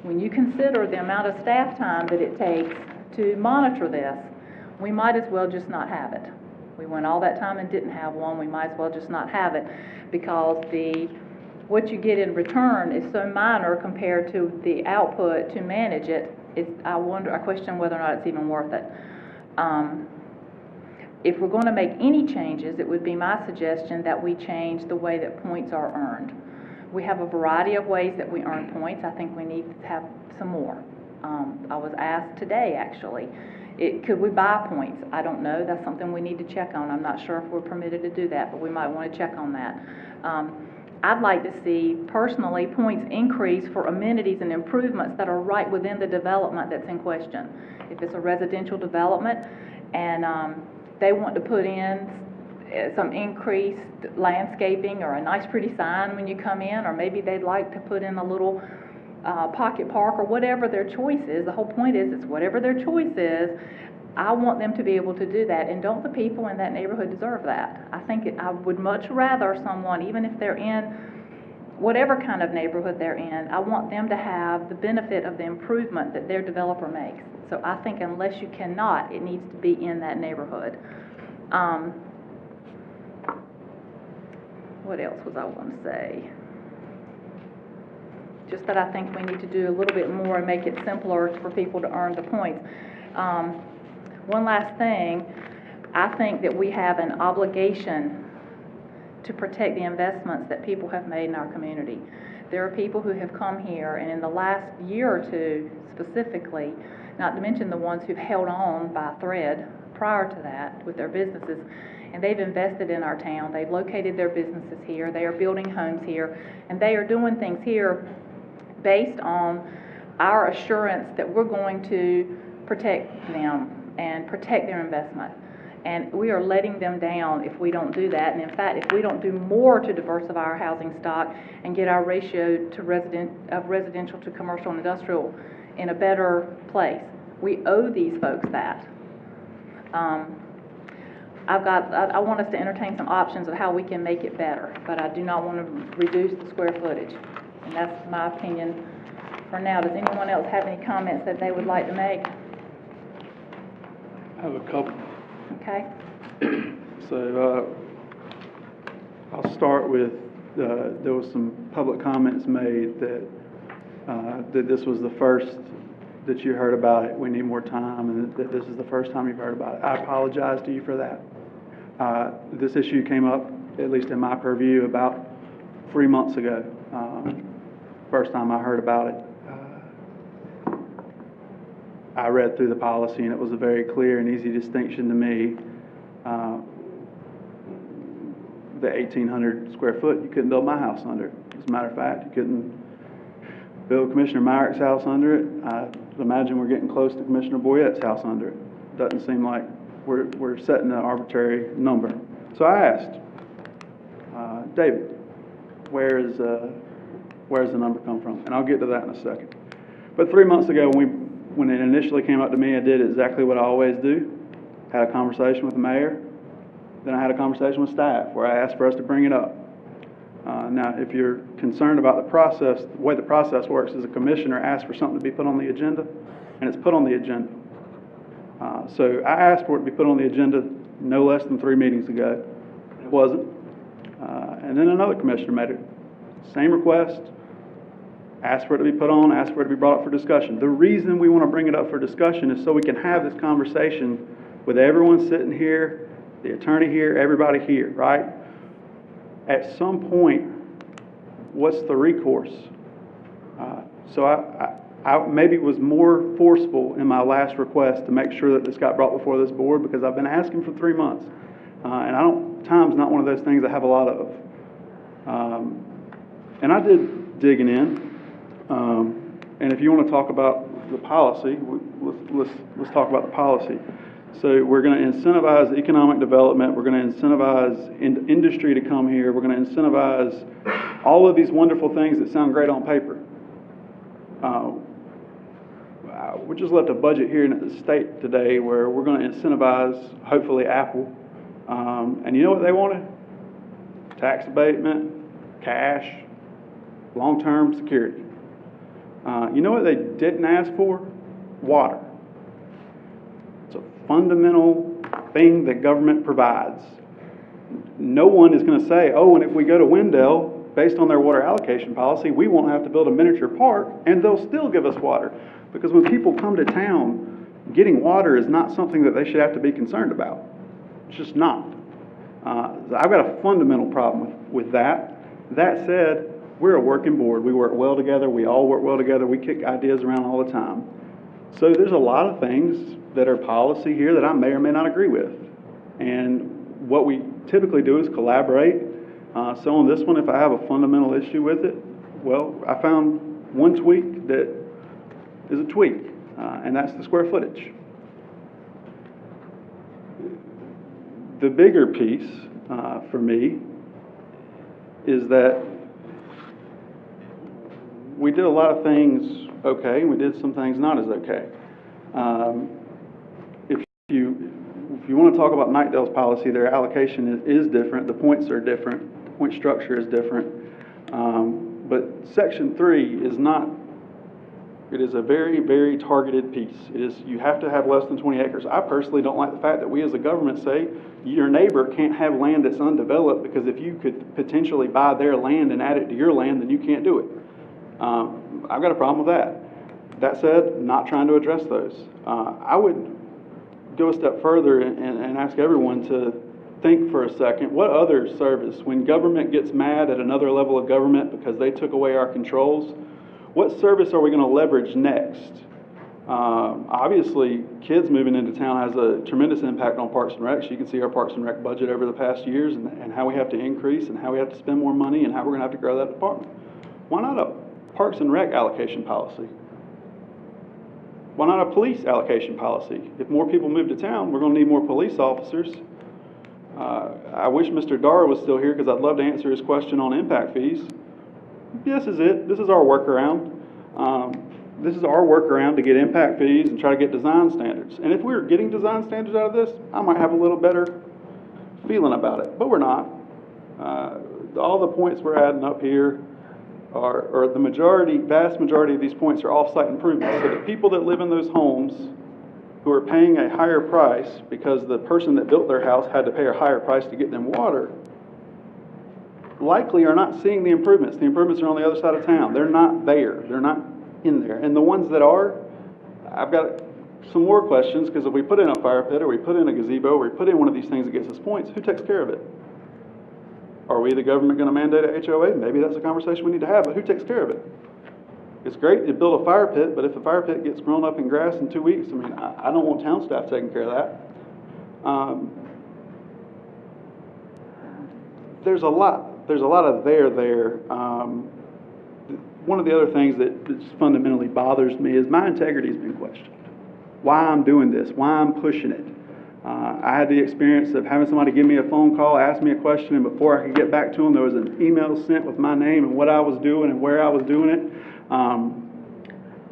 when you consider the amount of staff time that it takes to monitor this, we might as well just not have it. We went all that time and didn't have one. We might as well just not have it, because what you get in return is so minor compared to the output to manage it. I question whether or not it's even worth it. If we're going to make any changes, it would be my suggestion that we change the way that points are earned. We have a variety of ways that we earn points. I think we need to have some more. I was asked today, actually, could we buy points? I don't know. That's something we need to check on. I'm not sure if we're permitted to do that, but we might want to check on that. I'd like to see, personally, points increase for amenities and improvements that are right within the development that's in question. If it's a residential development and they want to put in some increased landscaping or a nice pretty sign when you come in, or maybe they'd like to put in a little pocket park or whatever their choice is. The whole point is, it's whatever their choice is, I want them to be able to do that. And don't the people in that neighborhood deserve that? I would much rather someone, even if they're in whatever kind of neighborhood they're in, I want them to have the benefit of the improvement that their developer makes. So I think unless you cannot, it needs to be in that neighborhood. What else was I going to say? Just that I think we need to do a little bit more and make it simpler for people to earn the points. One last thing, I think that we have an obligation to protect the investments that people have made in our community. There are people who have come here, and in the last year or two specifically, not to mention the ones who've held on by a thread prior to that with their businesses, and they've invested in our town. They've located their businesses here. They are building homes here, and they are doing things here based on our assurance that we're going to protect them and protect their investment. And we are letting them down if we don't do that. And in fact, if we don't do more to diversify our housing stock and get our ratio to residential to commercial and industrial in a better place, we owe these folks that. I want us to entertain some options of how we can make it better, but I do not want to reduce the square footage. And that's my opinion for now. Does anyone else have any comments that they would like to make? I have a couple. Okay. So I'll start with, there was some public comments made that this was the first that you heard about it. We need more time, and that this is the first time you've heard about it. I apologize to you for that. This issue came up, at least in my purview, about 3 months ago. First time I heard about it. I read through the policy, and it was a very clear and easy distinction to me. The 1,800 square foot, you couldn't build my house under it. As a matter of fact, you couldn't build Commissioner Myrick's house under it. I imagine we're getting close to Commissioner Boyette's house under it. Doesn't seem like we're setting an arbitrary number. So I asked, David, where's the number come from? And I'll get to that in a second. But 3 months ago, when it initially came up to me, I did exactly what I always do. Had a conversation with the mayor. Then I had a conversation with staff where I asked for us to bring it up. Now, if you're concerned about the process, the way the process works is a commissioner asks for something to be put on the agenda, and it's put on the agenda. So I asked for it to be put on the agenda no less than 3 meetings ago. It wasn't. And then another commissioner made it. Same request. Asked for it to be put on, asked for it to be brought up for discussion. The reason we want to bring it up for discussion is so we can have this conversation with everyone sitting here, the attorney here, everybody here, right? At some point, what's the recourse? So I maybe was more forceful in my last request to make sure that this got brought before this board, because I've been asking for 3 months. And time's not one of those things I have a lot of. And I did digging in. And if you want to talk about the policy, let's talk about the policy. So we're going to incentivize economic development. We're going to incentivize industry to come here. We're going to incentivize all of these wonderful things that sound great on paper. We just left a budget hearing at the state today where we're going to incentivize, hopefully, Apple. And you know what they wanted? Tax abatement, cash, long-term security. You know what they didn't ask for? Water. It's a fundamental thing that government provides. No one is going to say, oh, and if we go to Wendell, based on their water allocation policy, we won't have to build a miniature park, and they'll still give us water. Because when people come to town, getting water is not something that they should have to be concerned about. It's just not. I've got a fundamental problem with that. That said, we're a working board. We work well together. We all work well together. We kick ideas around all the time. So there's a lot of things that are policy here that I may or may not agree with. And what we typically do is collaborate. So on this one, if I have a fundamental issue with it, well, I found one tweak that is a tweak, and that's the square footage. The bigger piece for me is that we did a lot of things okay, and we did some things not as okay. If you want to talk about Knightdale's policy, their allocation is different. The points are different. The point structure is different. But Section 3 is not. It is a very, very targeted piece. It is, you have to have less than 20 acres. I personally don't like the fact that we as a government say your neighbor can't have land that's undeveloped, because if you could potentially buy their land and add it to your land, then you can't do it. I've got a problem with that. That said, not trying to address those. I would go a step further and ask everyone to think for a second, what other service, when government gets mad at another level of government because they took away our controls, what service are we going to leverage next? Obviously, kids moving into town has a tremendous impact on Parks and Rec. So you can see our Parks and Rec budget over the past years and how we have to increase and how we have to spend more money and how we're going to have to grow that department. Why not a Parks and Rec allocation policy? Why not a police allocation policy? If more people move to town, we're going to need more police officers. I wish Mr. Dara was still here, because I'd love to answer his question on impact fees. This is it. This is our workaround. This is our workaround to get impact fees and try to get design standards. And if we were getting design standards out of this, I might have a little better feeling about it, but we're not. All the points we're adding up here or the vast majority of these points are off-site improvements. So the people that live in those homes who are paying a higher price because the person that built their house had to pay a higher price to get them water, likely are not seeing the improvements. The improvements are on the other side of town. They're not there. They're not in there. And the ones that are, I've got some more questions, because if we put in a fire pit or we put in a gazebo or we put in one of these things that gets us points, who takes care of it? Are we, the government, going to mandate a HOA? Maybe that's a conversation we need to have, but who takes care of it? It's great to build a fire pit, but if the fire pit gets grown up in grass in 2 weeks, I mean, I don't want town staff taking care of that. There's a lot of there. One of the other things that just fundamentally bothers me is my integrity has been questioned. Why I'm doing this, why I'm pushing it. I had the experience of having somebody give me a phone call, ask me a question, and before I could get back to them, there was an email sent with my name and what I was doing and where I was doing it.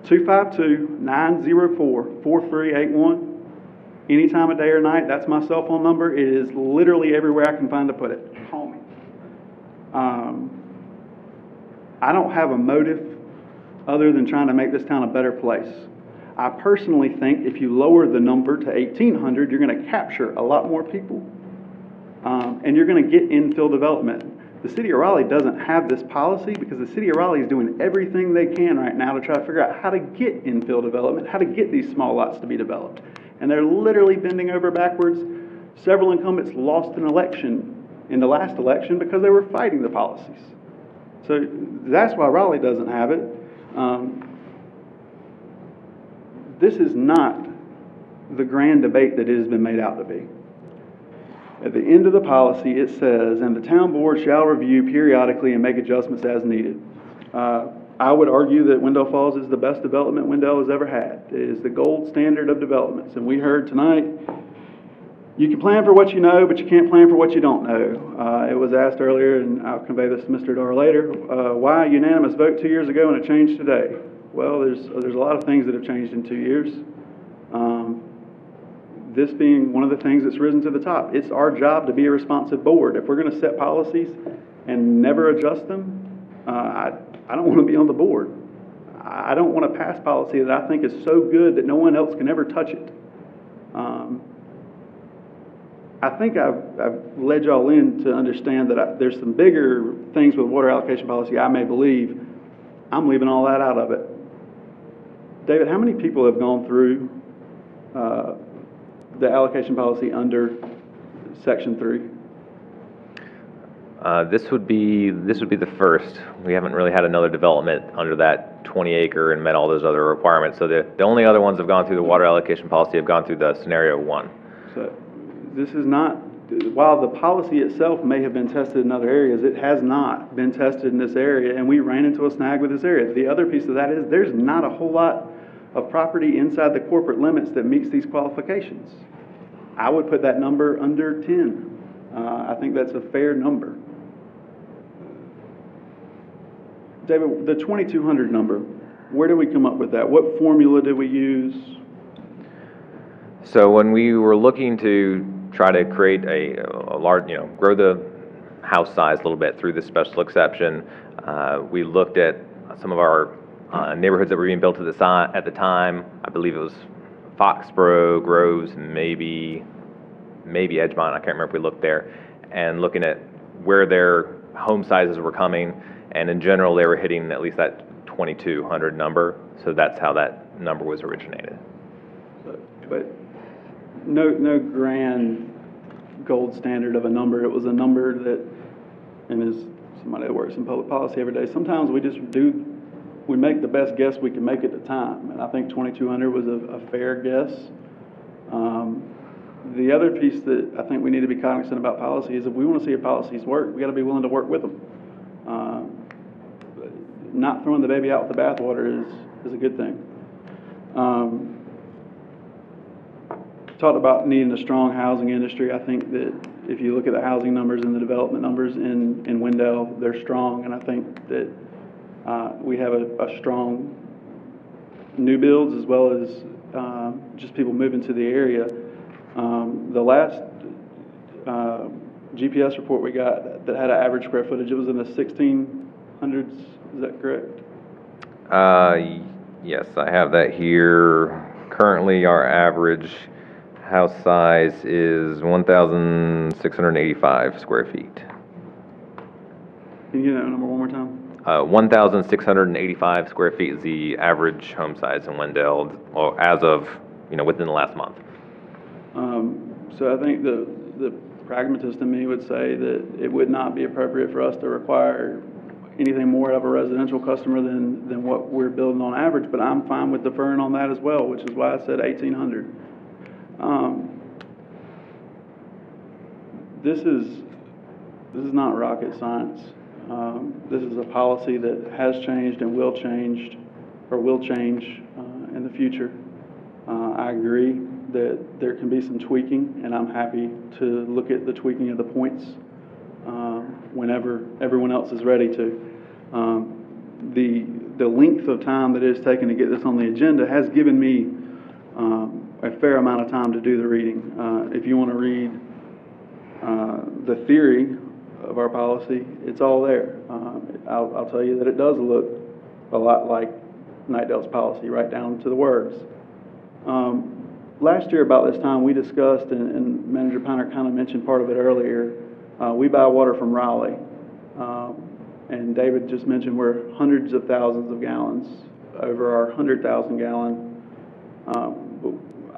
252-904-4381. Any time of day or night, that's my cell phone number. It is literally everywhere I can find to put it. Call me. I don't have a motive other than trying to make this town a better place. I personally think if you lower the number to 1,800, you're going to capture a lot more people, and you're going to get infill development. The city of Raleigh doesn't have this policy because the city of Raleigh is doing everything they can right now to try to figure out how to get infill development, how to get these small lots to be developed. And they're literally bending over backwards. Several incumbents lost an election in the last election because they were fighting the policies. So that's why Raleigh doesn't have it. This is not the grand debate that it has been made out to be. At the end of the policy, it says, and the town board shall review periodically and make adjustments as needed. I would argue that Wendell Falls is the best development Wendell has ever had. It is the gold standard of developments. And we heard tonight, you can plan for what you know, but you can't plan for what you don't know. It was asked earlier, and I'll convey this to Mr. Darr later, why a unanimous vote 2 years ago and it changed today? Well, there's a lot of things that have changed in 2 years. This being one of the things that's risen to the top. It's our job to be a responsive board. If we're going to set policies and never adjust them, I don't want to be on the board. I don't want to pass policy that I think is so good that no one else can ever touch it. I think I've led y'all in to understand that there's some bigger things with water allocation policy I may believe. I'm leaving all that out of it. David, how many people have gone through the allocation policy under Section 3? This would be the first. We haven't really had another development under that 20-acre and met all those other requirements. So the only other ones that have gone through the water allocation policy have gone through the scenario 1. So this is not, while the policy itself may have been tested in other areas, it has not been tested in this area, and we ran into a snag with this area. The other piece of that is there's not a whole lot of property inside the corporate limits that meets these qualifications. I would put that number under 10. I think that's a fair number. David, the 2,200 number, where did we come up with that? What formula did we use? So when we were looking to try to create a large, grow the house size a little bit through this special exception, we looked at some of our neighborhoods that were being built at the time. I believe it was Foxborough, Groves, maybe Edgemont. I can't remember if we looked there, and looking at where their home sizes were coming, and in general they were hitting at least that 2,200 number. So that's how that number was originated. But no grand gold standard of a number. It was a number that, and as somebody that works in public policy every day, sometimes we make the best guess we can make at the time, and I think 2,200 was a fair guess. The other piece that I think we need to be cognizant about policy is if we want to see our policies work, we got to be willing to work with them. Not throwing the baby out with the bathwater is a good thing. Talked about needing a strong housing industry. I think that if you look at the housing numbers and the development numbers in Wendell, they're strong, and I think that we have a strong new builds as well as just people moving to the area. The last GPS report we got that had an average square footage, it was in the 1,600s. Is that correct? Yes, I have that here. Currently, our average house size is 1,685 square feet. Can you give that number one more time? 1,685 square feet is the average home size in Wendell, or as of, within the last month. So I think the pragmatist in me would say that it would not be appropriate for us to require anything more of a residential customer than what we're building on average, but I'm fine with deferring on that as well, which is why I said 1,800. This is not rocket science. This is a policy that has changed and will change in the future. I agree that there can be some tweaking, and I'm happy to look at the tweaking of the points whenever everyone else is ready to. The length of time that it has taken to get this on the agenda has given me a fair amount of time to do the reading. If you want to read the theory of our policy, it's all there. I'll tell you that it does look a lot like Knightdale's policy, right down to the words. Last year about this time we discussed, and Manager Piner kind of mentioned part of it earlier, we buy water from Raleigh. And David just mentioned we're hundreds of thousands of gallons over our 100,000 gallon.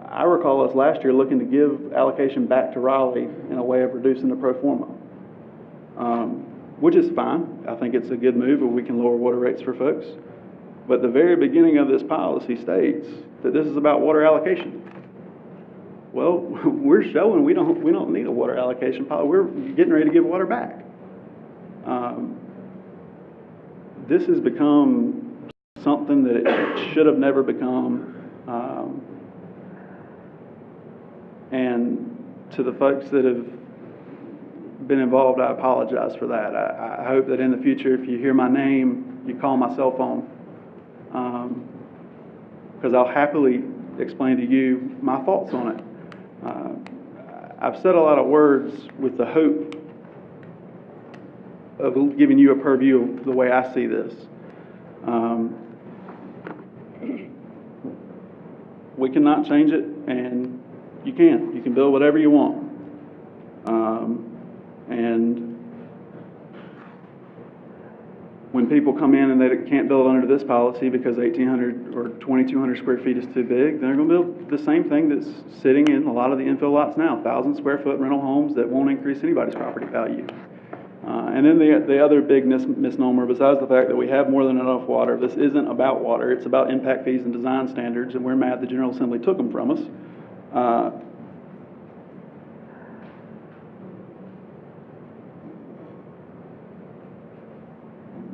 I recall us last year looking to give allocation back to Raleigh in a way of reducing the pro forma. which is fine. I think it's a good move where we can lower water rates for folks. But the very beginning of this policy states that this is about water allocation. Well, we're showing we don't need a water allocation policy. We're getting ready to give water back. This has become something that it should have never become. And to the folks that have been involved, I apologize for that. I hope that in the future, if you hear my name, you call my cell phone. Because I'll happily explain to you my thoughts on it. I've said a lot of words with the hope of giving you a purview of the way I see this. We cannot change it, and you can. You can build whatever you want. And when people come in and they can't build under this policy because 1,800 or 2,200 square feet is too big, they're going to build the same thing that's sitting in a lot of the infill lots now, 1,000 square foot rental homes that won't increase anybody's property value. And then the other big misnomer, besides the fact that we have more than enough water, this isn't about water, it's about impact fees and design standards, and we're mad the General Assembly took them from us.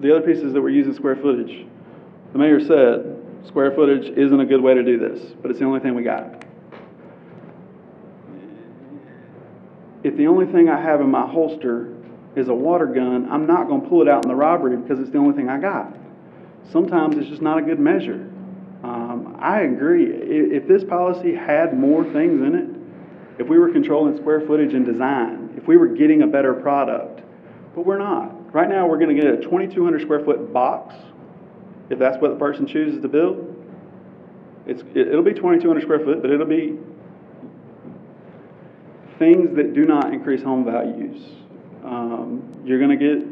The other piece is that we're using square footage. The mayor said square footage isn't a good way to do this, but it's the only thing we got. If the only thing I have in my holster is a water gun, I'm not going to pull it out in the robbery because it's the only thing I got. Sometimes it's just not a good measure. I agree. If this policy had more things in it, if we were controlling square footage and design, if we were getting a better product, but we're not. Right now, we're going to get a 2,200 square foot box, if that's what the person chooses to build. It'll be 2,200 square foot, but it'll be things that do not increase home values. You're going to get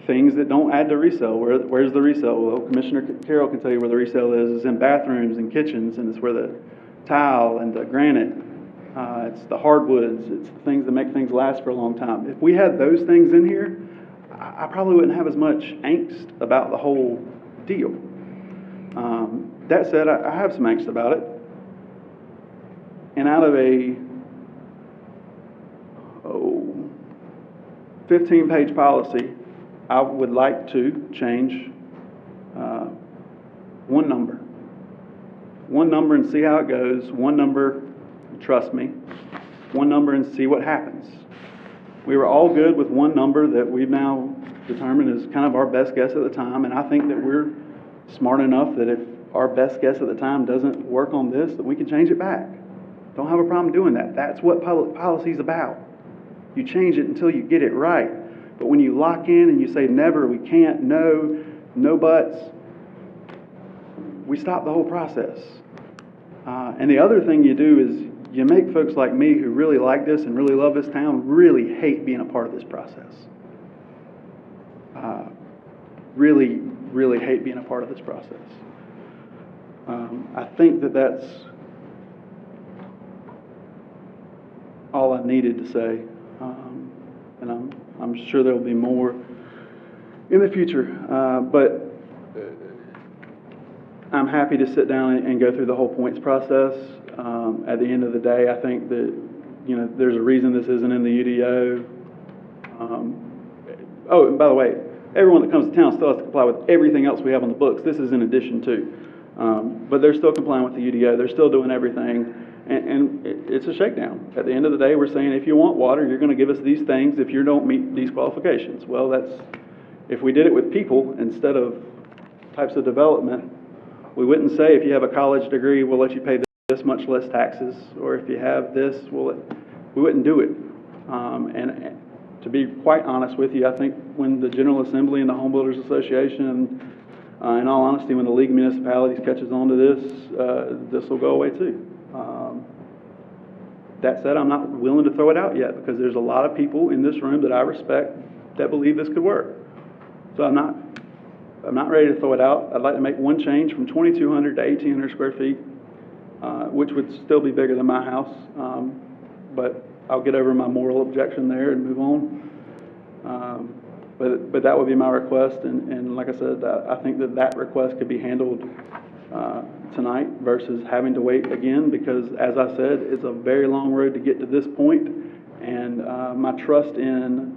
things that don't add to resale. Where's the resale? Well, Commissioner Carroll can tell you where the resale is. It's in bathrooms and kitchens, and it's where the tile and the granite, it's the hardwoods, it's the things that make things last for a long time. If we had those things in here, I probably wouldn't have as much angst about the whole deal. That said, I have some angst about it. And out of a 15-page policy, I would like to change one number. One number and see how it goes. One number, trust me. One number and see what happens. We were all good with one number that we've now determined is kind of our best guess at the time, and I think that we're smart enough that if our best guess at the time doesn't work on this, that we can change it back. Don't have a problem doing that. That's what public policy is about. You change it until you get it right. But when you lock in and you say never, we can't, no buts, we stop the whole process. And the other thing you do is you make folks like me who really like this and really love this town really hate being a part of this process. Really, really hate being a part of this process. I think that that's all I needed to say. And I'm sure there'll be more in the future. But I'm happy to sit down and go through the whole points process. At the end of the day, I think that, there's a reason this isn't in the UDO. Oh, and by the way, everyone that comes to town still has to comply with everything else we have on the books. This is in addition to. But they're still complying with the UDO. They're still doing everything. And it's a shakedown. At the end of the day, we're saying if you want water, you're going to give us these things if you don't meet these qualifications. Well, if we did it with people instead of types of development, we wouldn't say if you have a college degree, we'll let you pay this much less taxes, or if you have this, we wouldn't do it. And to be quite honest with you, I think when the General Assembly and the Home Builders Association, in all honesty, when the League of Municipalities catches on to this will go away too. That said, I'm not willing to throw it out yet because there's a lot of people in this room that I respect that believe this could work. So I'm not ready to throw it out. I'd like to make one change from 2,200 to 1,800 square feet, which would still be bigger than my house. But I'll get over my moral objection there and move on. But that would be my request, and like I said, I think that request could be handled tonight versus having to wait again, because as I said, it's a very long road to get to this point, and my trust in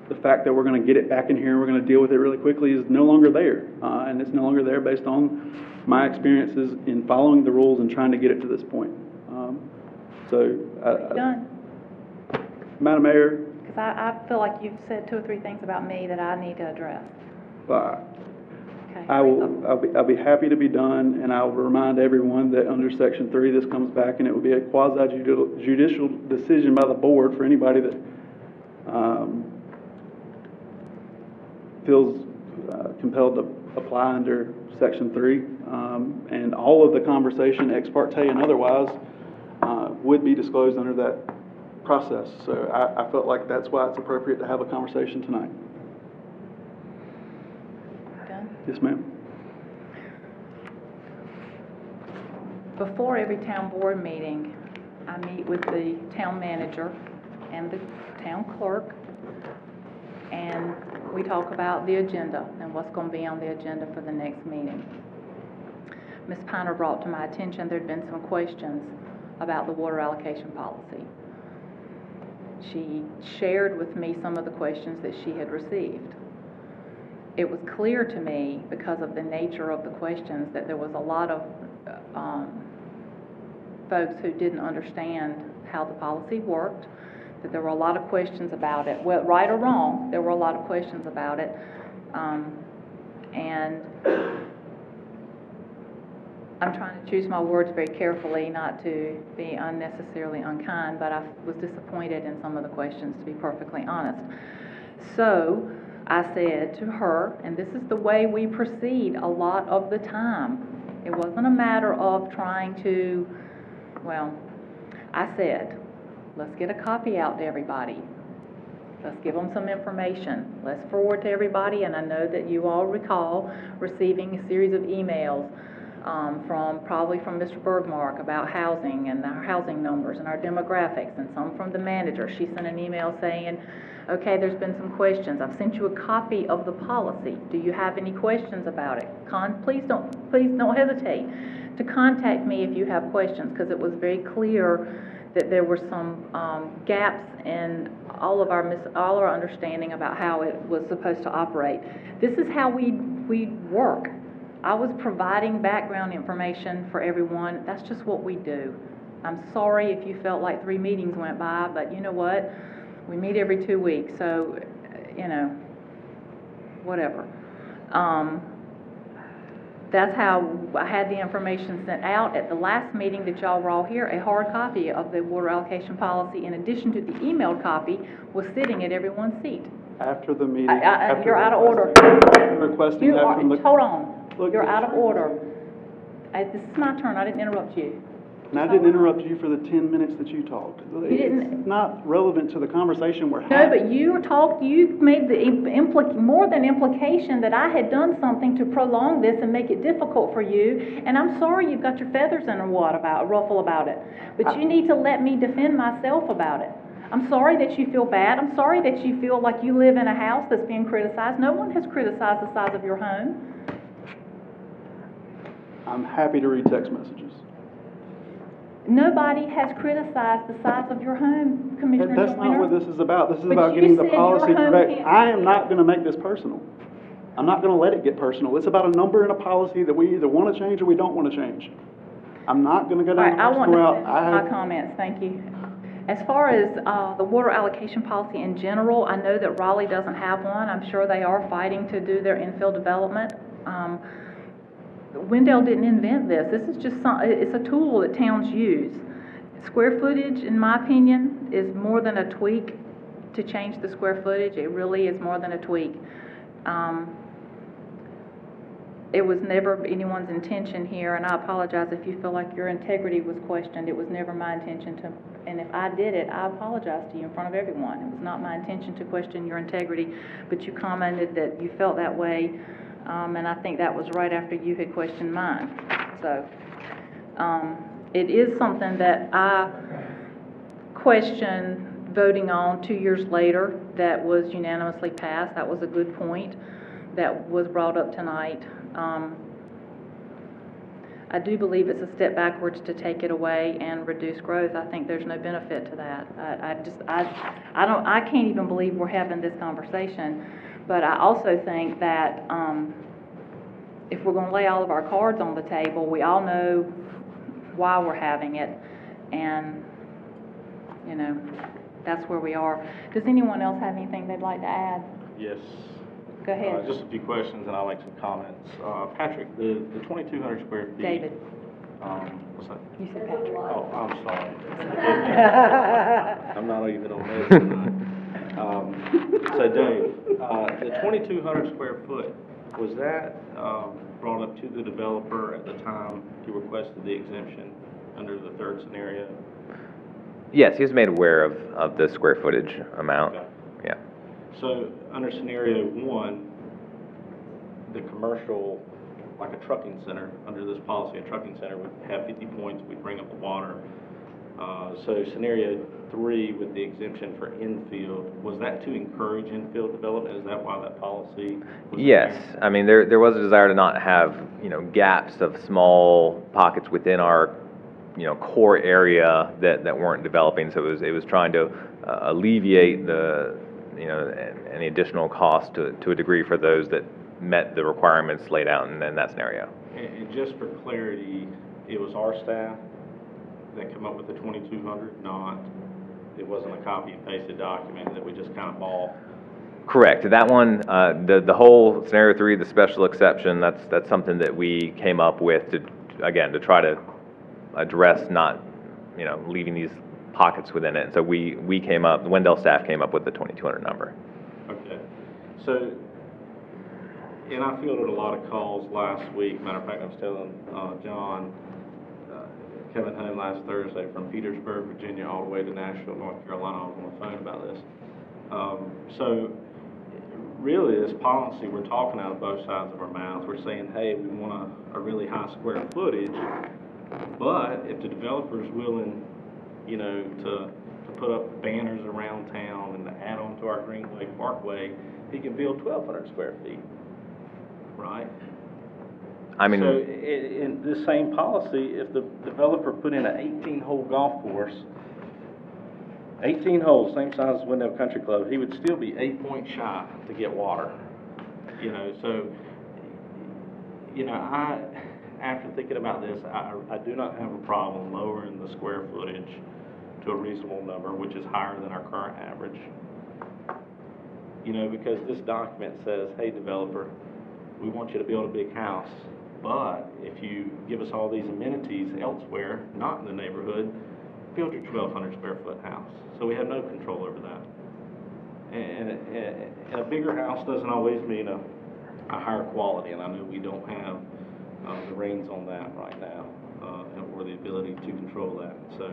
the fact that we're going to get it back in here and we're going to deal with it really quickly is no longer there, and it's no longer there based on my experiences in following the rules and trying to get it to this point. Done. Madam Mayor, Because I feel like you've said 2 or 3 things about me that I need to address. Okay. I'll be happy to be done, and I'll remind everyone that under Section 3, this comes back, and it will be a quasi-judicial decision by the board for anybody that feels compelled to apply under Section 3. And all of the conversation, ex parte and otherwise, would be disclosed under that process. So I felt like that's why it's appropriate to have a conversation tonight. Done? Yes, ma'am. Before every town board meeting, I meet with the town manager and the town clerk, and we talk about the agenda and what's going to be on the agenda for the next meeting. Ms. Piner brought to my attention there'd been some questions about the water allocation policy. She shared with me some of the questions that she had received. It was clear to me, because of the nature of the questions, that there was a lot of folks who didn't understand how the policy worked, that there were a lot of questions about it. Well, right or wrong, there were a lot of questions about it. And I'm trying to choose my words very carefully, not to be unnecessarily unkind, but I was disappointed in some of the questions, to be perfectly honest. So I said to her, and this is the way we proceed a lot of the time. It wasn't a matter of trying to, well, I said, let's get a copy out to everybody. Let's give them some information. Let's forward to everybody, and I know that you all recall receiving a series of emails probably from Mr. Bergmark about housing and our housing numbers and our demographics, and some from the manager. She sent an email saying, okay, there's been some questions. I've sent you a copy of the policy. Do you have any questions about it? Please don't hesitate to contact me if you have questions, because it was very clear that there were some gaps in all our understanding about how it was supposed to operate. This is how we work. I was providing background information for everyone. That's just what we do. I'm sorry if you felt like 3 meetings went by, but you know what? We meet every 2 weeks, so, you know, whatever. That's how I had the information sent out. At the last meeting that y'all were all here, a hard copy of the water allocation policy, in addition to the emailed copy, was sitting at everyone's seat. After the meeting. You're out of order. Requesting that from the... Hold on. Look, You're out of order. This is my turn. I didn't interrupt you. And I didn't interrupt you for the 10 minutes that you talked. You didn't. It's not relevant to the conversation we're No, having. but you made the more than implication that I had done something to prolong this and make it difficult for you, and I'm sorry you've got your feathers in a ruffle about it. But you need to let me defend myself about it. I'm sorry that you feel bad. I'm sorry that you feel like you live in a house that's being criticized. No one has criticized the size of your home. I'm happy to read text messages. Nobody has criticized the size of your home, Commissioner That's Joyner. not what this is about. This is But about you getting the said your policy home correct. can't- I am not going to make this personal. I'm not going to let it get personal. It's about a number in a policy that we either want to change or we don't want to change. I'm not going to go All down right, the I want personal to route. finish my comments, thank you. As far as the water allocation policy in general, I know that Raleigh doesn't have one. I'm sure they are fighting to do their infill development. Wendell didn't invent this. This is just it's a tool that towns use. Square footage, in my opinion, is more than a tweak to change the square footage. It really is more than a tweak. It was never anyone's intention here, and I apologize if you feel like your integrity was questioned. It was never my intention to, and if I did it, I apologize to you in front of everyone. It was not my intention to question your integrity, but you commented that you felt that way, and I think that was right after you had questioned mine. So, it is something that I question voting on 2 years later that was unanimously passed. That was a good point that was brought up tonight. I do believe it's a step backwards to take it away and reduce growth. I think there's no benefit to that. I can't even believe we're having this conversation. But I also think that if we're going to lay all of our cards on the table, we all know why we're having it, and you know, that's where we are. Does anyone else have anything they'd like to add? Yes. Go ahead. Just a few questions, and I'd like some comments. Patrick, the 2,200 square feet. David. What's that? You said Patrick. Oh, I'm sorry. I'm not even on this tonight. So Dave, the 2,200 square foot, was that brought up to the developer at the time he requested the exemption under the third scenario? Yes, he was made aware of the square footage amount. Okay. Yeah. So under scenario one, the commercial, like a trucking center, under this policy, a trucking center would have 50 points, we'd bring up the water. So scenario three with the exemption for infield, was that to encourage infield development? Is that why that policy was Yes, there? I mean, there was a desire to not have, gaps of small pockets within our, core area that weren't developing. So it was trying to alleviate the, any additional cost to a degree for those that met the requirements laid out in that scenario. And just for clarity, it was our staff that came up with the 2,200, it wasn't a copy and pasted document that we just kind of bought. Correct. That one, the whole scenario three, the special exception, that's something that we came up with to try to address not, leaving these pockets within it. So the Wendell staff came up with the 2,200 number. Okay. So, and I fielded a lot of calls last week. Matter of fact, I was telling John, coming home last Thursday from Petersburg, Virginia, all the way to Nashville, North Carolina. I was on the phone about this. So really, this policy, we're talking out of both sides of our mouths. We're saying, hey, we want a really high square footage, but if the developer's willing, to put up banners around town and to add on to our Greenway Parkway, he can build 1,200 square feet, right? I mean, so in this same policy, if the developer put in an 18-hole golf course, 18 holes, same size as Wendell Country Club, he would still be 8 points shy to get water. After thinking about this, I do not have a problem lowering the square footage to a reasonable number, which is higher than our current average. Because this document says, hey, developer, we want you to build a big house, but if you give us all these amenities elsewhere, not in the neighborhood, build your 1,200 square foot house. So we have no control over that. And a bigger house doesn't always mean a higher quality, and I know we don't have the reins on that right now, or the ability to control that. So,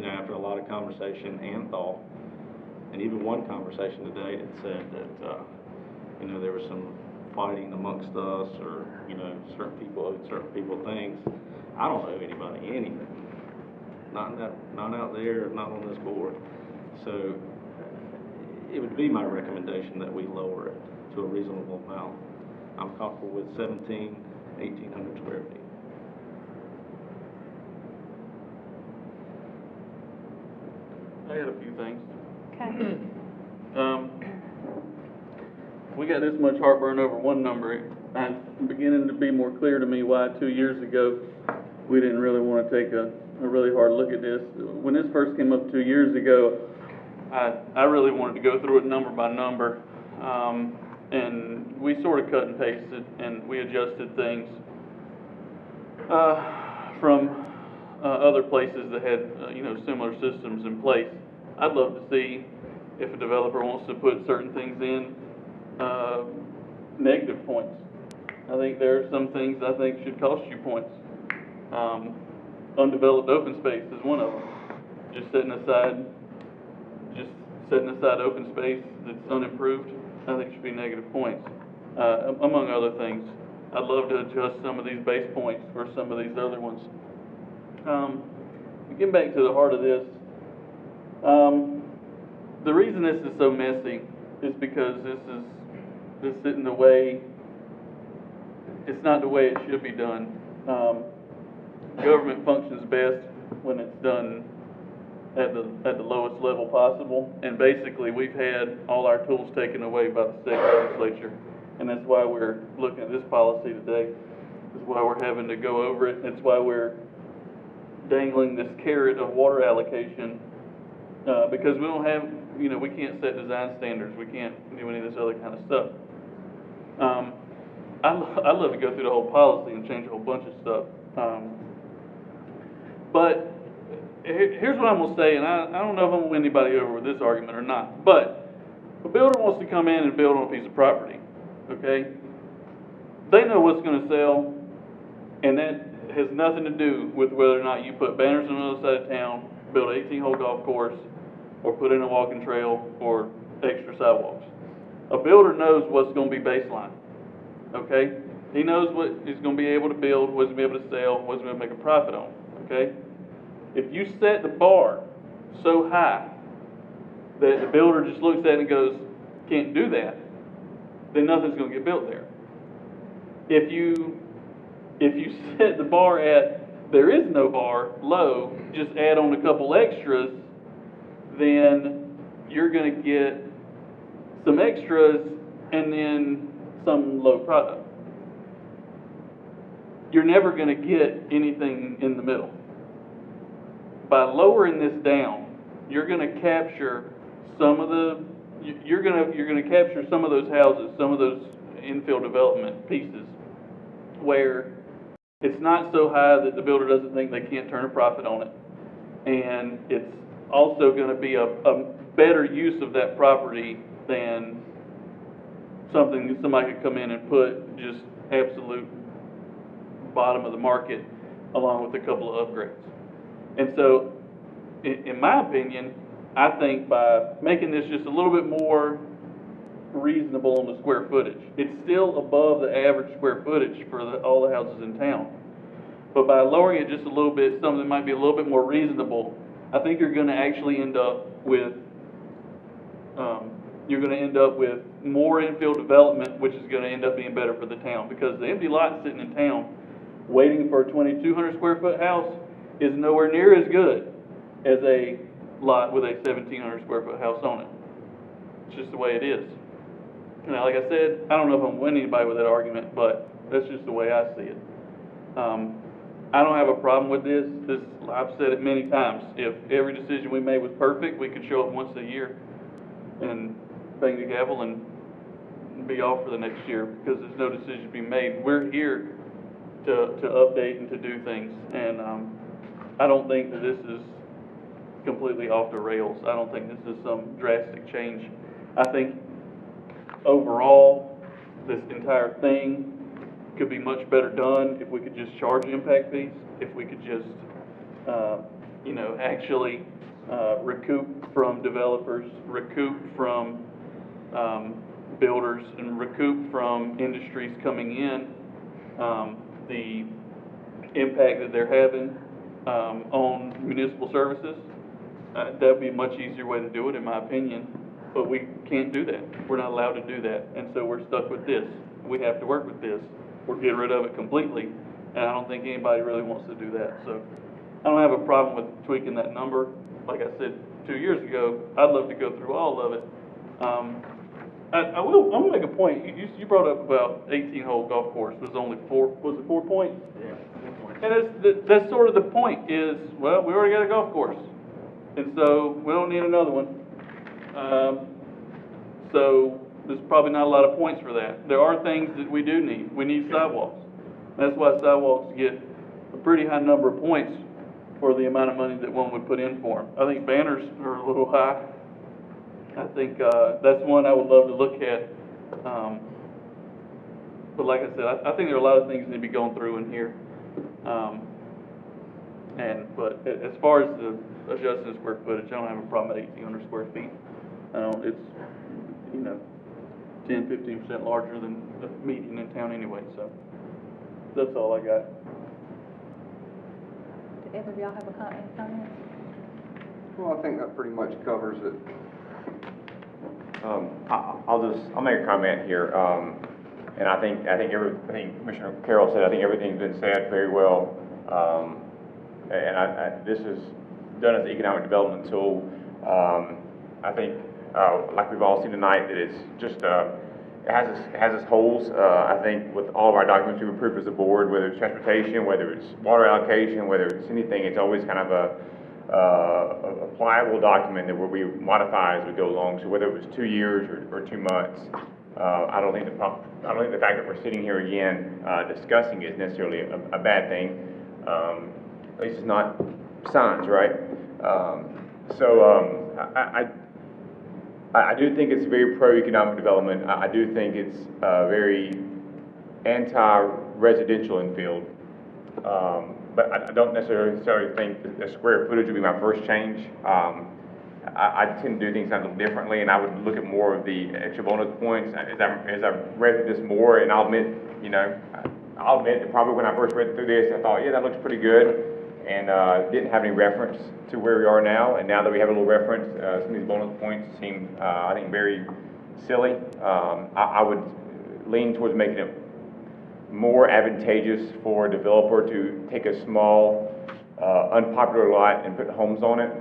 after a lot of conversation and thought, and even one conversation today that said that, there was some fighting amongst us, or, certain people owed certain people things. I don't owe anybody anything. Not out there, not on this board. So it would be my recommendation that we lower it to a reasonable amount. I'm comfortable with 1,800 square feet. I had a few things. Okay. We got this much heartburn over one number. It's beginning to be more clear to me why 2 years ago we didn't really want to take a really hard look at this. When this first came up 2 years ago, I really wanted to go through it number by number, and we sort of cut and pasted and we adjusted things from other places that had similar systems in place. I'd love to see if a developer wants to put certain things in negative points. I think there are some things I think should cost you points. Undeveloped open space is one of them. Just setting aside open space that's unimproved, I think should be negative points. Among other things, I'd love to adjust some of these base points for some of these other ones. Getting back to the heart of this, The reason this is so messy is because this isn't the way, it's not the way it should be done. Government functions best when it's done at the lowest level possible, and basically we've had all our tools taken away by the state legislature, and that's why we're looking at this policy today. That's why we're having to go over it. That's why we're dangling this carrot of water allocation, because we don't have, we can't set design standards. We can't do any of this other kind of stuff. I'd love to go through the whole policy and change a whole bunch of stuff. But here's what I'm going to say, and I don't know if I'm going to win anybody over with this argument or not, but if a builder wants to come in and build on a piece of property, okay, they know what's going to sell, and that has nothing to do with whether or not you put banners on the other side of town, build an 18-hole golf course, or put in a walking trail, or extra sidewalks. A builder knows what's going to be baseline, okay? He knows what he's going to be able to build, what he's going to be able to sell, what he's going to make a profit on, okay? If you set the bar so high that the builder just looks at it and goes, can't do that, then nothing's going to get built there. If you set the bar at there is no bar, low, just add on a couple extras, then you're going to get some extras and then some low product. You're never going to get anything in the middle. By lowering this down, you're going to capture some of the, you're going to capture some of those houses, some of those infill development pieces where it's not so high that the builder doesn't think they can't turn a profit on it. And it's also going to be a better use of that property than something that somebody could come in and put just absolute bottom of the market along with a couple of upgrades. And so, in my opinion, I think by making this just a little bit more reasonable on the square footage, it's still above the average square footage for all the houses in town. But by lowering it just a little bit, something that might be a little bit more reasonable, I think you're going to actually end up with more infill development, which is going to end up being better for the town, because the empty lot sitting in town waiting for a 2,200 square foot house is nowhere near as good as a lot with a 1,700 square foot house on it. It's just the way it is. Now, like I said, I don't know if I'm winning anybody with that argument, but that's just the way I see it. I don't have a problem with this. I've said it many times. If every decision we made was perfect, we could show up once a year and bang the gavel and be off for the next year, because there's no decision being made. We're here to update and to do things, and I don't think that this is completely off the rails. I don't think this is some drastic change. I think overall, this entire thing could be much better done if we could just charge impact fees, if we could just, actually recoup from developers, recoup from builders, and recoup from industries coming in the impact that they're having on municipal services. That would be a much easier way to do it, in my opinion, but we can't do that. We're not allowed to do that, and so we're stuck with this. We have to work with this or get rid of it completely, and I don't think anybody really wants to do that. So I don't have a problem with tweaking that number. Like I said 2 years ago, I'd love to go through all of it. I'm gonna make a point. You brought up about 18-hole golf course. Was only was it 4 points? Yeah, 4 points. And that's sort of the point is, well, we already got a golf course, and so we don't need another one. So there's probably not a lot of points for that. There are things that we do need. We need sidewalks. That's why sidewalks get a pretty high number of points for the amount of money that one would put in for them. I think banners are a little high. I think that's one I would love to look at. But like I said, I think there are a lot of things that need to be going through in here. But as far as the adjusting the square footage, I don't have a problem at 1,800 square feet. It's 10-15% larger than the median in town anyway. So that's all I got. Do either of y'all have any comments? Well, I think that pretty much covers it. I'll make a comment here. And I think Commissioner Carroll said, I think everything's been said very well. And this is done as an economic development tool. I think, like we've all seen tonight, that it's just, it has its holes. I think with all of our documents we've approved as a board, whether it's transportation, whether it's water allocation, whether it's anything, it's always kind of a pliable document that will be modified as we go along. So whether it was 2 years or 2 months, I don't think the fact that we're sitting here again discussing it is necessarily a bad thing. At least it's not science, right? I do think it's very pro-economic development. I do think it's very anti-residential in field. But I don't necessarily think that the square footage would be my first change. I tend to do things a little differently, and I would look at more of the extra bonus points as I've read this more. And I'll admit that probably when I first read through this, I thought, yeah, that looks pretty good, and didn't have any reference to where we are now. And now that we have a little reference, some of these bonus points seem, I think, very silly. I would lean towards making it more advantageous for a developer to take a small, unpopular lot and put homes on it.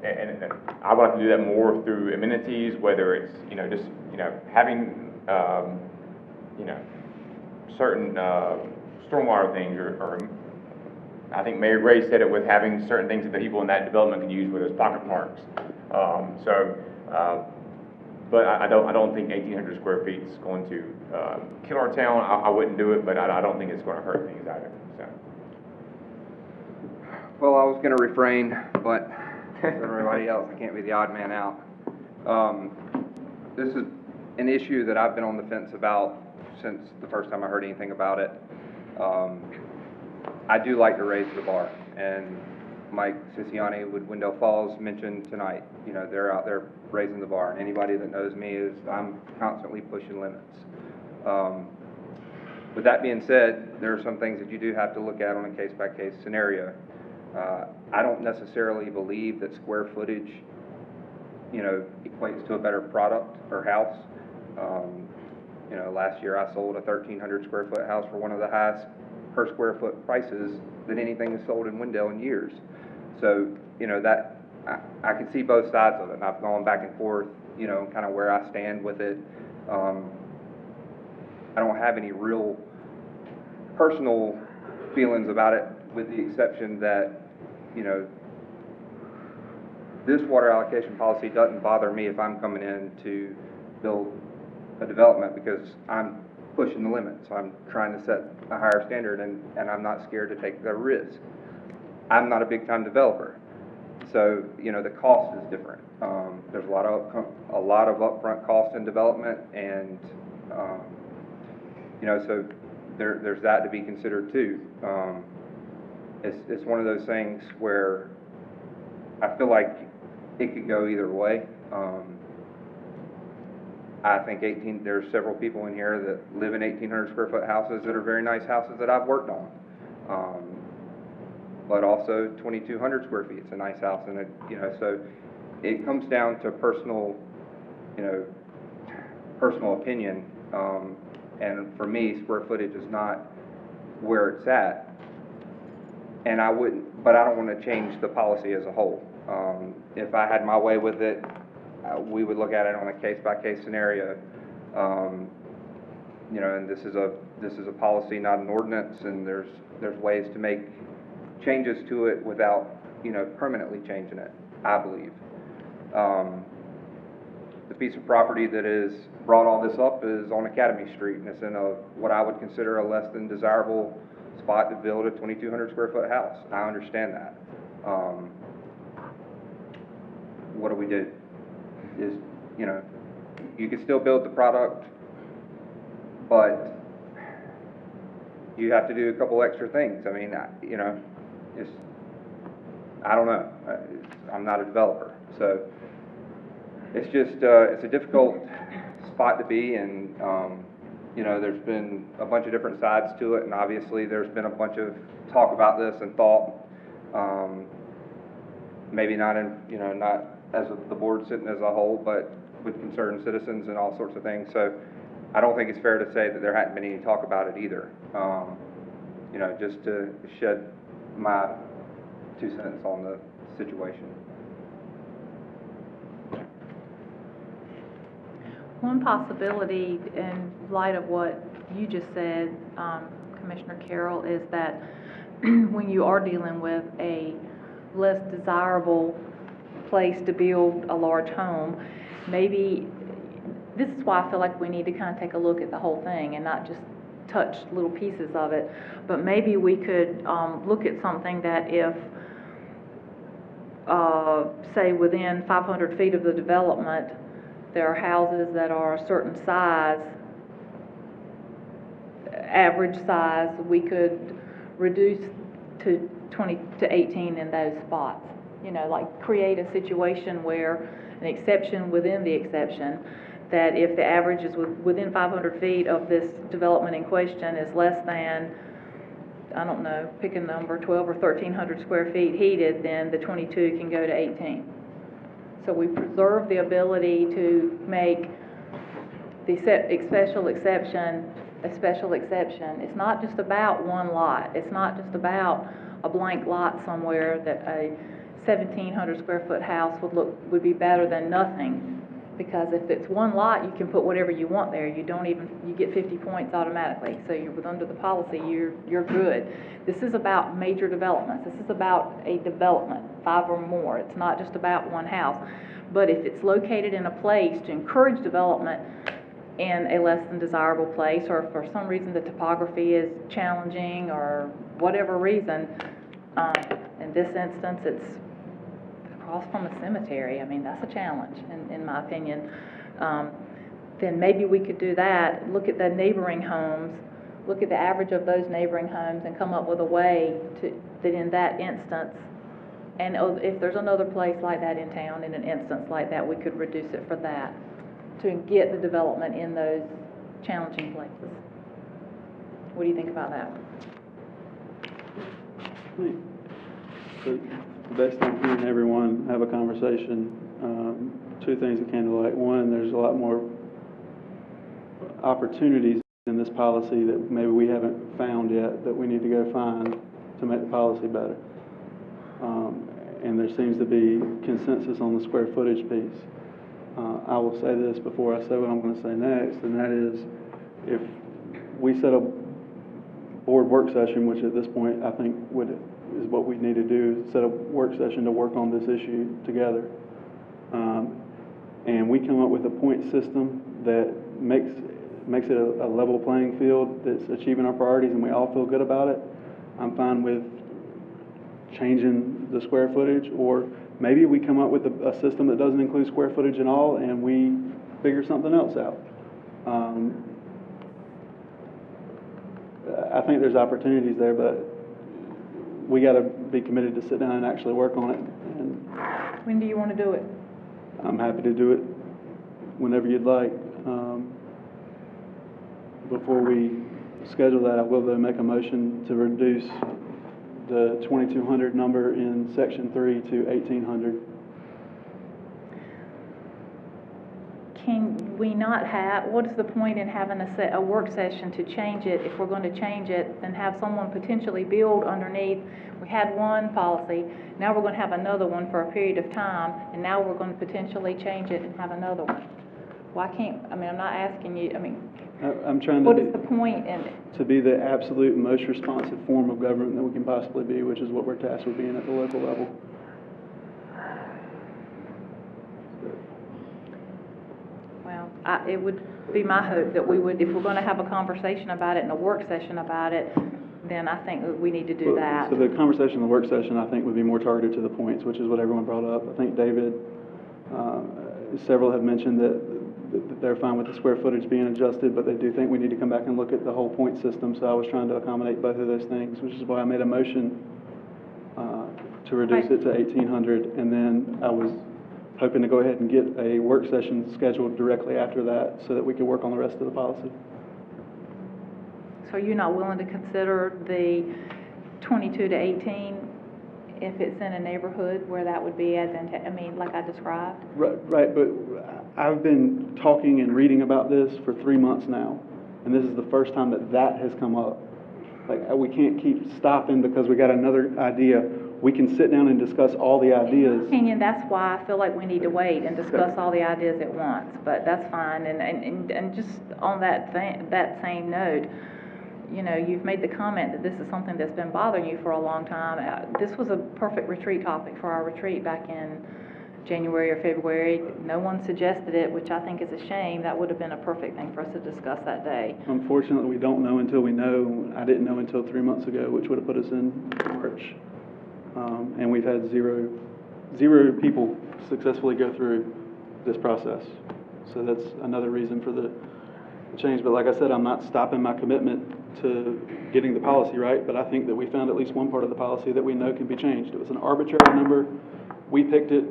And I would like to do that more through amenities, whether it's, just, having, certain stormwater things, or I think Mayor Gray said it with having certain things that the people in that development can use, whether it's pocket parks. But I don't think 1,800 square feet is going to kill our town. I wouldn't do it, but I don't think it's going to hurt things either. So. Well, I was going to refrain, but for everybody else, I can't be the odd man out. This is an issue that I've been on the fence about since the first time I heard anything about it. I do like to raise the bar, and Mike Siciliani with Wendell Falls mentioned tonight, they're out there raising the bar, and anybody that knows me is I'm constantly pushing limits. With that being said, there are some things that you do have to look at on a case-by-case scenario. I don't necessarily believe that square footage, equates to a better product or house. Last year I sold a 1,300 square foot house for one of the highest per square foot prices than anything that's sold in Wendell in years. So, that I can see both sides of it, and I've gone back and forth, kind of where I stand with it. I don't have any real personal feelings about it, with the exception that, this water allocation policy doesn't bother me if I'm coming in to build a development, because I'm pushing the limits. I'm trying to set a higher standard, and I'm not scared to take the risk. I'm not a big-time developer, so the cost is different. There's a lot of upfront cost in development, and so there's that to be considered too. It's one of those things where I feel like it could go either way. I think there's several people in here that live in 1,800 square foot houses that are very nice houses that I've worked on. But also 2,200 square feet, it's a nice house, and so it comes down to personal opinion. And for me, square footage is not where it's at. And but I don't want to change the policy as a whole. If I had my way with it, we would look at it on a case-by-case scenario. And this is a policy, not an ordinance, and there's ways to make changes to it without, permanently changing it, I believe. The piece of property that has brought all this up is on Academy Street, and it's in what I would consider a less than desirable spot to build a 2,200 square foot house. I understand that. What do we do? You can still build the product, but you have to do a couple extra things. I mean, I don't know. I'm not a developer, so it's just it's a difficult spot to be in. There's been a bunch of different sides to it, and obviously there's been a bunch of talk about this and thought. maybe not in, not as the board sitting as a whole, but with concerned citizens and all sorts of things. So I don't think it's fair to say that there hadn't been any talk about it either. Just to shed my 2 cents on the situation. One possibility, in light of what you just said, Commissioner Carroll, is that when you are dealing with a less desirable place to build a large home, maybe, this is why I feel like we need to kind of take a look at the whole thing and not just touch little pieces of it, but maybe we could look at something that if, say, within 500 feet of the development, there are houses that are a certain size, average size, we could reduce to 20 to 18 in those spots. Like create a situation where an exception within the exception, that if the average is within 500 feet of this development in question is less than, I don't know, pick a number, 12 or 1,300 square feet heated, then the 22 can go to 18. So we preserve the ability to make the special exception a special exception. It's not just about one lot. It's not just about a blank lot somewhere that a 1,700 square foot house would be better than nothing. Because if it's one lot, you can put whatever you want there. You get 50 points automatically. So under the policy, you're good. This is about major developments. This is about a development, 5 or more. It's not just about one house. But if it's located in a place to encourage development in a less than desirable place, or if for some reason the topography is challenging or whatever reason, in this instance, it's across from a cemetery. I mean, that's a challenge, in my opinion. Then maybe we could do that, look at the neighboring homes, look at the average of those neighboring homes and come up with a way that in that instance, and if there's another place like that in town, in an instance like that, we could reduce it for that, to get the development in those challenging places. What do you think about that? Based on hearing everyone have a conversation, 2 things that came to light. One, there's a lot more opportunities in this policy that maybe we haven't found yet that we need to go find to make the policy better. And there seems to be consensus on the square footage piece. I will say this before I say what I'm going to say next, and that is, if we set a board work session, which at this point I think is what we need to do, set a work session to work on this issue together. And we come up with a point system that makes it a level playing field that's achieving our priorities and we all feel good about it, I'm fine with changing the square footage, or maybe we come up with a system that doesn't include square footage at all and we figure something else out. I think there's opportunities there, but we got to be committed to sit down and actually work on it. And when do you want to do it? I'm happy to do it whenever you'd like. Before we schedule that, I will though make a motion to reduce the 2,200 number in Section 3 to 1,800. Can we not have, what is the point in having a work session to change it? If we're going to change it, then have someone potentially build underneath. We had one policy, now we're going to have another one for a period of time, and now we're going to potentially change it and have another one. Why can't, I'm not asking you, I'm trying to what is the point in it? To be the absolute most responsive form of government that we can possibly be, which is what we're tasked with being at the local level. Well, it would be my hope that we would, if we're going to have a conversation about it and a work session about it, then I think that we need to do that. So the conversation in the work session, I think, would be more targeted to the points, which is what everyone brought up. I think David, several have mentioned that they're fine with the square footage being adjusted, but they do think we need to come back and look at the whole point system. So I was trying to accommodate both of those things, which is why I made a motion to reduce it to 1,800, and then I was hoping to go ahead and get a work session scheduled directly after that so that we could work on the rest of the policy. So you're not willing to consider the 22 to 18 if it's in a neighborhood where that would be like I described. Right, but I've been talking and reading about this for 3 months now, and this is the first time that has come up. Like, we can't keep stopping because we got another idea. We can sit down and discuss all the In my ideas. opinion, that's why I feel like we need to wait and discuss all the ideas at once, but that's fine. And just on that same note, you've made the comment that this is something that's been bothering you for a long time. This was a perfect retreat topic for our retreat back in January or February. No one suggested it, which I think is a shame. That would have been a perfect thing for us to discuss that day. Unfortunately, we don't know until we know. I didn't know until 3 months ago, which would have put us in March. And we've had zero people successfully go through this process. So that's another reason for the change. But like I said, I'm not stopping my commitment to getting the policy right, but I think that we found at least one part of the policy that we know can be changed. It was an arbitrary number. We picked it.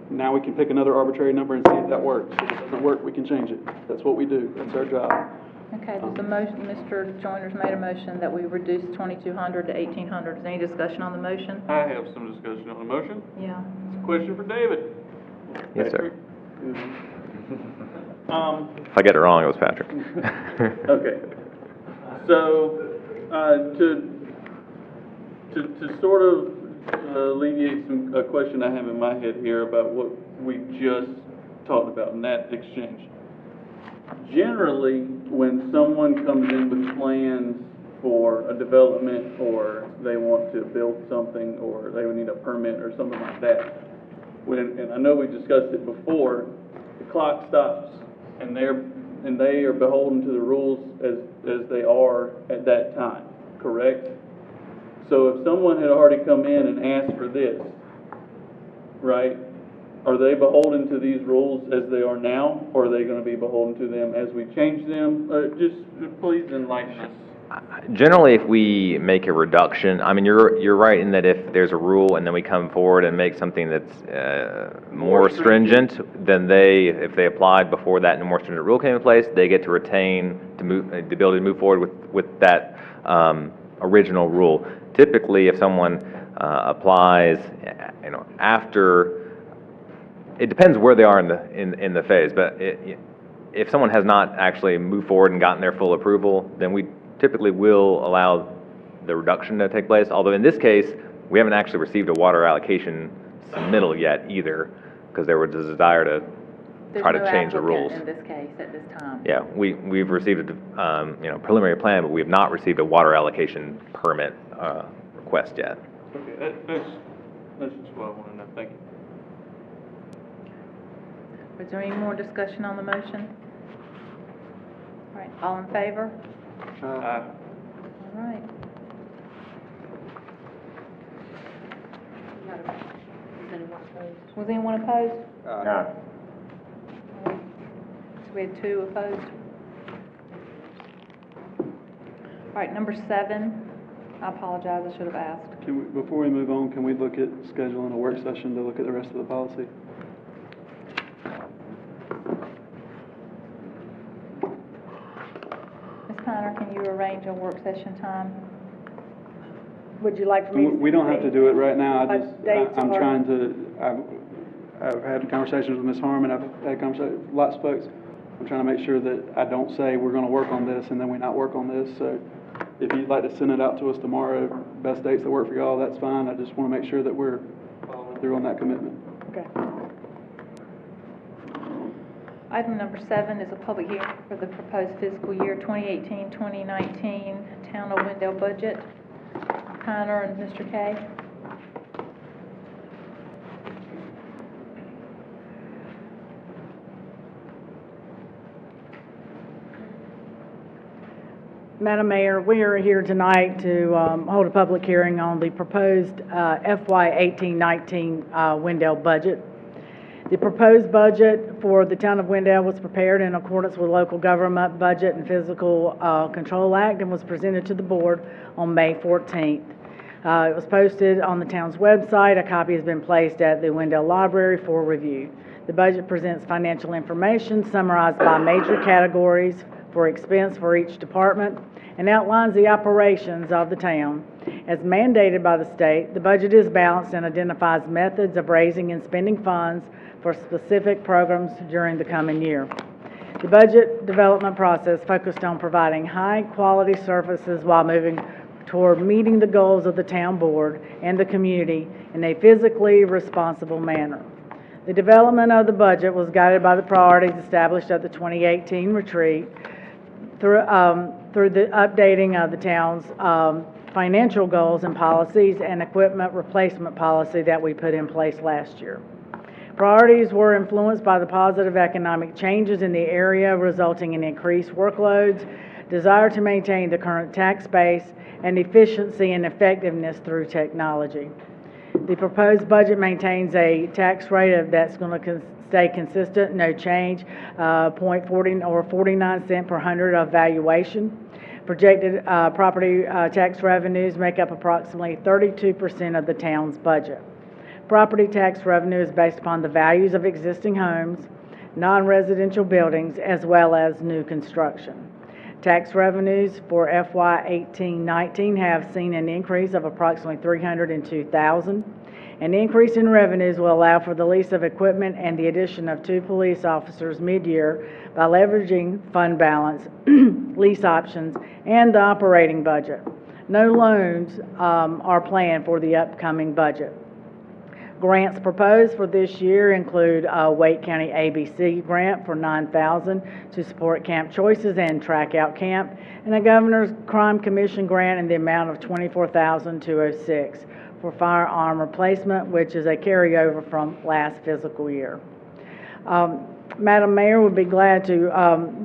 Now we can pick another arbitrary number and see if that works. If it doesn't work, we can change it. That's what we do. That's our job. Okay, there's a motion, Mr. Joyner's made a motion that we reduce 2,200 to 1,800. Is there any discussion on the motion? I have some discussion on the motion. Yeah. It's a question for David. Yes, sir. Patrick. If I get it wrong, it was Patrick. Okay. So, to sort of alleviate a question I have in my head here about what we just talked about in that exchange. Generally, when someone comes in with plans for a development, or they want to build something, or they would need a permit or something like that, and I know we discussed it before, the clock stops, and they are beholden to the rules as they are at that time, correct? So if someone had already come in and asked for this, right, are they beholden to these rules as they are now, or are they going to be beholden to them as we change them? Just please enlighten us. Generally, if we make a reduction, I mean, you're right in that if there's a rule and then we come forward and make something that's more stringent, then if they applied before that and a more stringent rule came in place, they get to retain the ability to move forward with that original rule. Typically, if someone applies, after, it depends where they are in the phase, but if someone has not actually moved forward and gotten their full approval, then we typically will allow the reduction to take place. Although in this case, we haven't actually received a water allocation submittal yet either, because there was a desire to try to change the rules. There's no applicant in this case at this time. Yeah, we've received a preliminary plan, but we have not received a water allocation permit request yet. Okay, that's just what I want to know. Thank you. Is there any more discussion on the motion? All right, all in favor? All right. Was anyone opposed? No. So we had 2 opposed. All right, number 7. I apologize, I should have asked. Before we move on, can we look at scheduling a work session to look at the rest of the policy? Ms. Piner, can you arrange a work session time? Would you like for me to? We don't have to do it right now. Dates I'm are- trying to, I've had conversations with Ms. Harmon, I've had conversations with lots of folks. I'm trying to make sure that I don't say we're gonna work on this and then we not work on this. So if you'd like to send it out to us tomorrow, best dates that work for y'all, that's fine. I just wanna make sure that we're following through on that commitment. Okay. Item number 7 is a public hearing for the proposed fiscal year 2018-2019 Town of Wendell budget. Piner and Mr. Kay. Madam Mayor, we are here tonight to hold a public hearing on the proposed FY 18-19 Wendell budget. The proposed budget for the town of Wendell was prepared in accordance with Local Government Budget and Fiscal Control Act and was presented to the board on May 14th. It was posted on the town's website. A copy has been placed at the Wendell Library for review. The budget presents financial information summarized by major categories for expense for each department and outlines the operations of the town. As mandated by the state, the budget is balanced and identifies methods of raising and spending funds for specific programs during the coming year. The budget development process focused on providing high-quality services while moving toward meeting the goals of the town board and the community in a physically responsible manner. The development of the budget was guided by the priorities established at the 2018 retreat through the updating of the town's financial goals and policies and equipment replacement policy that we put in place last year. Priorities were influenced by the positive economic changes in the area, resulting in increased workloads, desire to maintain the current tax base, and efficiency and effectiveness through technology. The proposed budget maintains a tax rate that's going to stay consistent, no change, 0.40 or 49 cents per hundred of valuation. Projected property tax revenues make up approximately 32% of the town's budget. Property tax revenue is based upon the values of existing homes, non-residential buildings, as well as new construction. Tax revenues for FY 18-19 have seen an increase of approximately $302,000. An increase in revenues will allow for the lease of equipment and the addition of 2 police officers mid-year by leveraging fund balance, lease options, and the operating budget. No loans are planned for the upcoming budget. Grants proposed for this year include a Wake County ABC grant for $9,000 to support Camp Choices and Track Out Camp, and a Governor's Crime Commission grant in the amount of $24,206 for firearm replacement, which is a carryover from last fiscal year. Madam Mayor would be glad to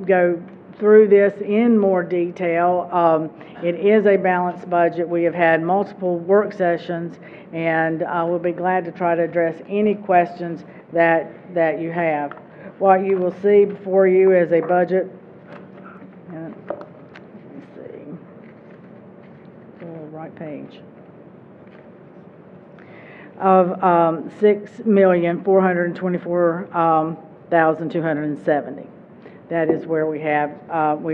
go through this in more detail. It is a balanced budget. We have had multiple work sessions, and we'll be glad to try to address any questions that you have. What you will see before you is a budget. Let me see. Right page. Of $6,424,270. That is where we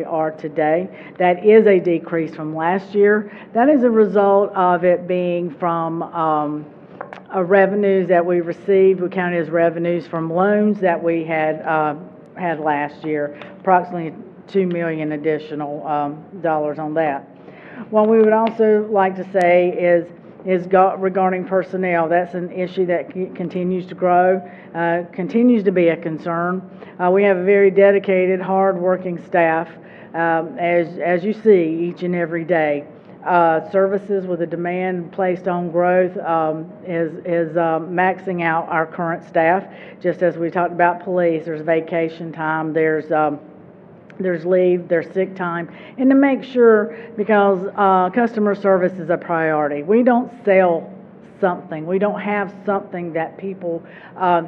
are today. That is a decrease from last year. That is a result of it being from revenues that we received. We counted as revenues from loans that we had last year, approximately $2 million additional dollars on that. What we would also like to say is regarding personnel. That's an issue that continues to grow, continues to be a concern. We have a very dedicated, hard-working staff, as you see each and every day. Services with a demand placed on growth is maxing out our current staff. Just as we talked about police, there's vacation time, there's leave, there's sick time, and to make sure, because customer service is a priority. We don't sell something. We don't have something that people are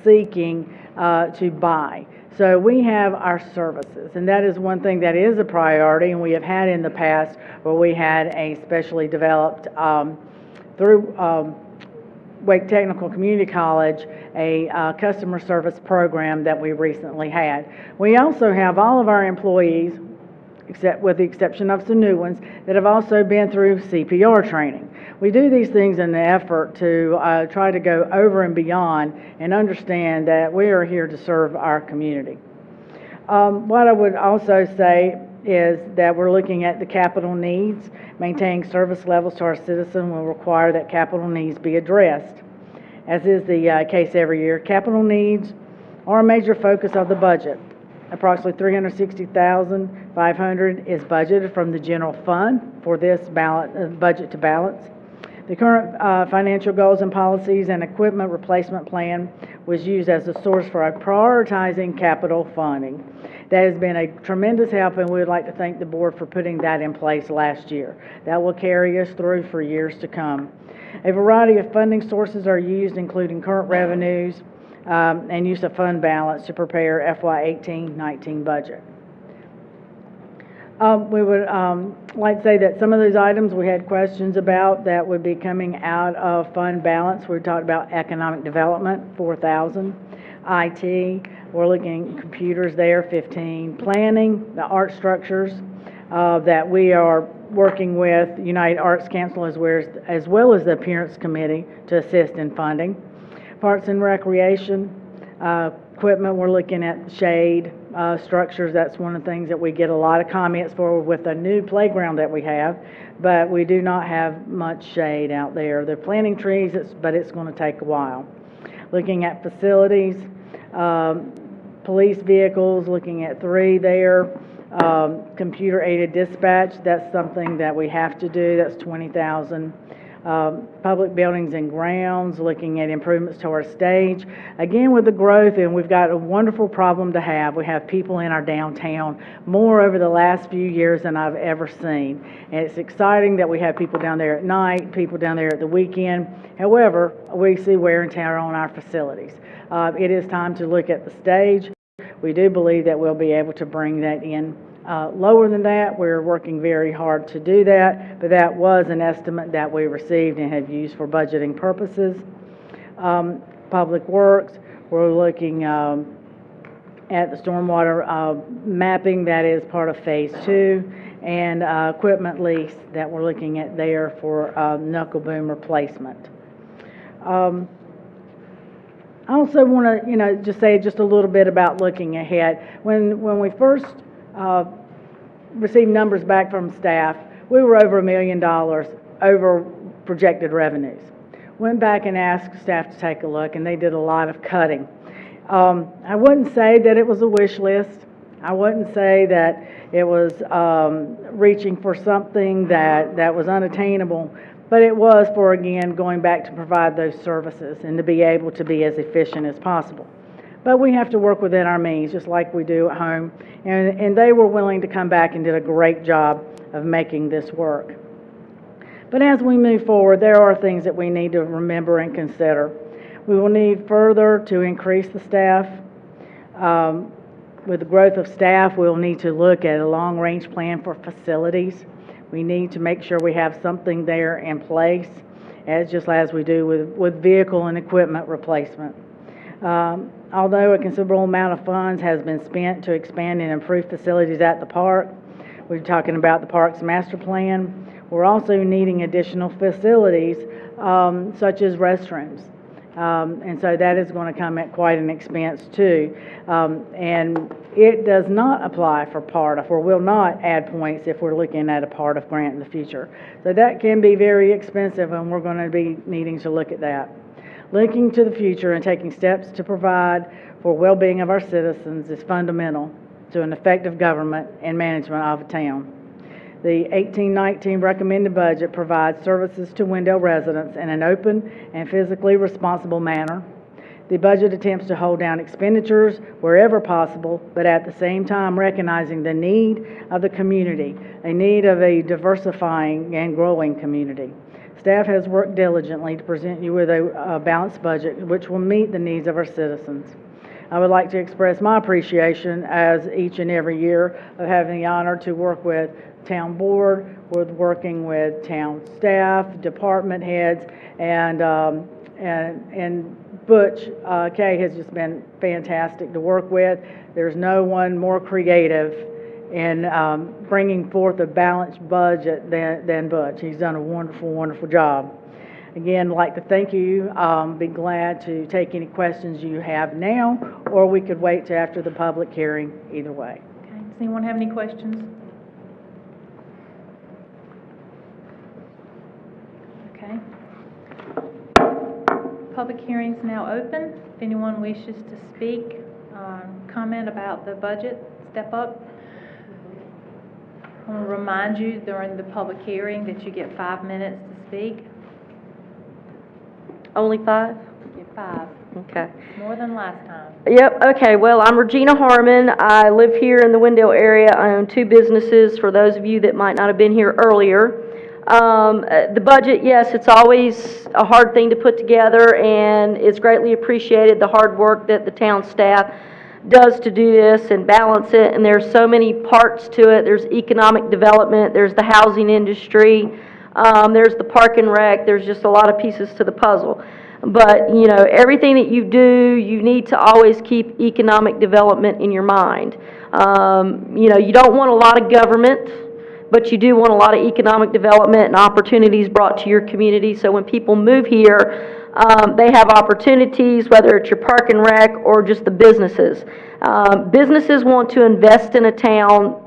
seeking to buy. So we have our services, and that is one thing that is a priority, and we have had in the past where we had a specially developed through Wake Technical Community College, a customer service program that we recently had. We also have all of our employees, except with the exception of some new ones, that have also been through CPR training. We do these things in an effort to try to go over and beyond and understand that we are here to serve our community. What I would also say is that we're looking at the capital needs. Maintaining service levels to our citizens will require that capital needs be addressed. As is the case every year, capital needs are a major focus of the budget. Approximately $360,500 is budgeted from the general fund for this budget to balance. The current financial goals and policies and equipment replacement plan was used as a source for prioritizing capital funding. That has been a tremendous help, and we would like to thank the board for putting that in place last year. That will carry us through for years to come. A variety of funding sources are used, including current revenues and use of fund balance to prepare FY 18-19 budget. We would like to say that some of those items we had questions about that would be coming out of fund balance. We talked about economic development, $4,000, IT, we're looking at computers there, 15. Planning, the art structures that we are working with United Arts Council as well as the Appearance Committee to assist in funding. Parks and Recreation, equipment, we're looking at shade structures. That's one of the things that we get a lot of comments for with the new playground that we have, but we do not have much shade out there. They're planting trees, but it's going to take a while. Looking at facilities, police vehicles, looking at 3 there. Computer-aided dispatch, that's something that we have to do. That's $20,000. Public buildings and grounds, looking at improvements to our stage. Again, with the growth, and we've got a wonderful problem to have. We have people in our downtown more over the last few years than I've ever seen. And it's exciting that we have people down there at night, people down there at the weekend. However, we see wear and tear on our facilities. It is time to look at the stage. We do believe that we'll be able to bring that in lower than that. We're working very hard to do that, but that was an estimate that we received and have used for budgeting purposes. Public Works, we're looking at the stormwater mapping that is part of Phase 2, and equipment lease that we're looking at there for knuckle boom replacement. I also want to, just say just a little bit about looking ahead. When we first received numbers back from staff, we were over $1 million over projected revenues. Went back and asked staff to take a look, and they did a lot of cutting. I wouldn't say that it was a wish list. I wouldn't say that it was reaching for something that was unattainable, but it was for, again, going back to provide those services and to be able to be as efficient as possible. But we have to work within our means, just like we do at home. And they were willing to come back and did a great job of making this work. But as we move forward, there are things that we need to remember and consider. We will need further to increase the staff. With the growth of staff, we'll need to look at a long-range plan for facilities. We need to make sure we have something there in place, just as we do with vehicle and equipment replacement. Although a considerable amount of funds has been spent to expand and improve facilities at the park, we're talking about the park's master plan. We're also needing additional facilities, such as restrooms. And so that is going to come at quite an expense too. And it does not apply for PARTF, or will not add points if we're looking at a PARTF grant in the future. So that can be very expensive, and we're going to be needing to look at that. Looking to the future and taking steps to provide for well-being of our citizens is fundamental to an effective government and management of a town. The 18-19 recommended budget provides services to Wendell residents in an open and physically responsible manner. The budget attempts to hold down expenditures wherever possible, but at the same time recognizing the need of the community, a need of a diversifying and growing community. Staff has worked diligently to present you with a balanced budget which will meet the needs of our citizens. I would like to express my appreciation, as each and every year, of having the honor to work with town board, with working with town staff, department heads, and Butch Kay has just been fantastic to work with. There's no one more creative in bringing forth a balanced budget than Butch. He's done a wonderful, wonderful job. Again, I'd like to thank you. Be glad to take any questions you have now, or we could wait till after the public hearing, either way. Okay. Does anyone have any questions? Okay. Public hearing is now open. If anyone wishes to speak, comment about the budget, step up. I want to remind you during the public hearing that you get 5 minutes to speak. Only 5? You get 5. Okay. More than last time. Yep, okay, well, I'm Regina Harmon. I live here in the Wendell area. I own 2 businesses, for those of you that might not have been here earlier. The budget, yes, it's always a hard thing to put together, and it's greatly appreciated, the hard work that the town staff does to do this and balance it, and there's so many parts to it. There's economic development, there's the housing industry, there's the park and rec, there's just a lot of pieces to the puzzle. But, you know, everything that you do, you need to always keep economic development in your mind. You know, you don't want a lot of government, but you do want a lot of economic development and opportunities brought to your community. So when people move here, they have opportunities, whether it's your park and rec or just the businesses. Businesses want to invest in a town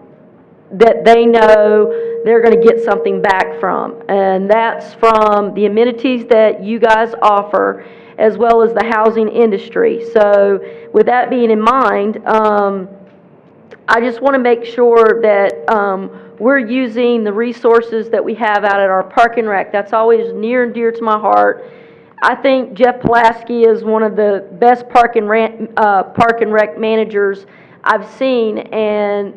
that they know they're going to get something back from. And that's from the amenities that you guys offer, as well as the housing industry. So with that being in mind, I just want to make sure that we're using the resources that we have out at our park and rec. That's always near and dear to my heart. I think Jeff Pulaski is one of the best park and rec managers I've seen, and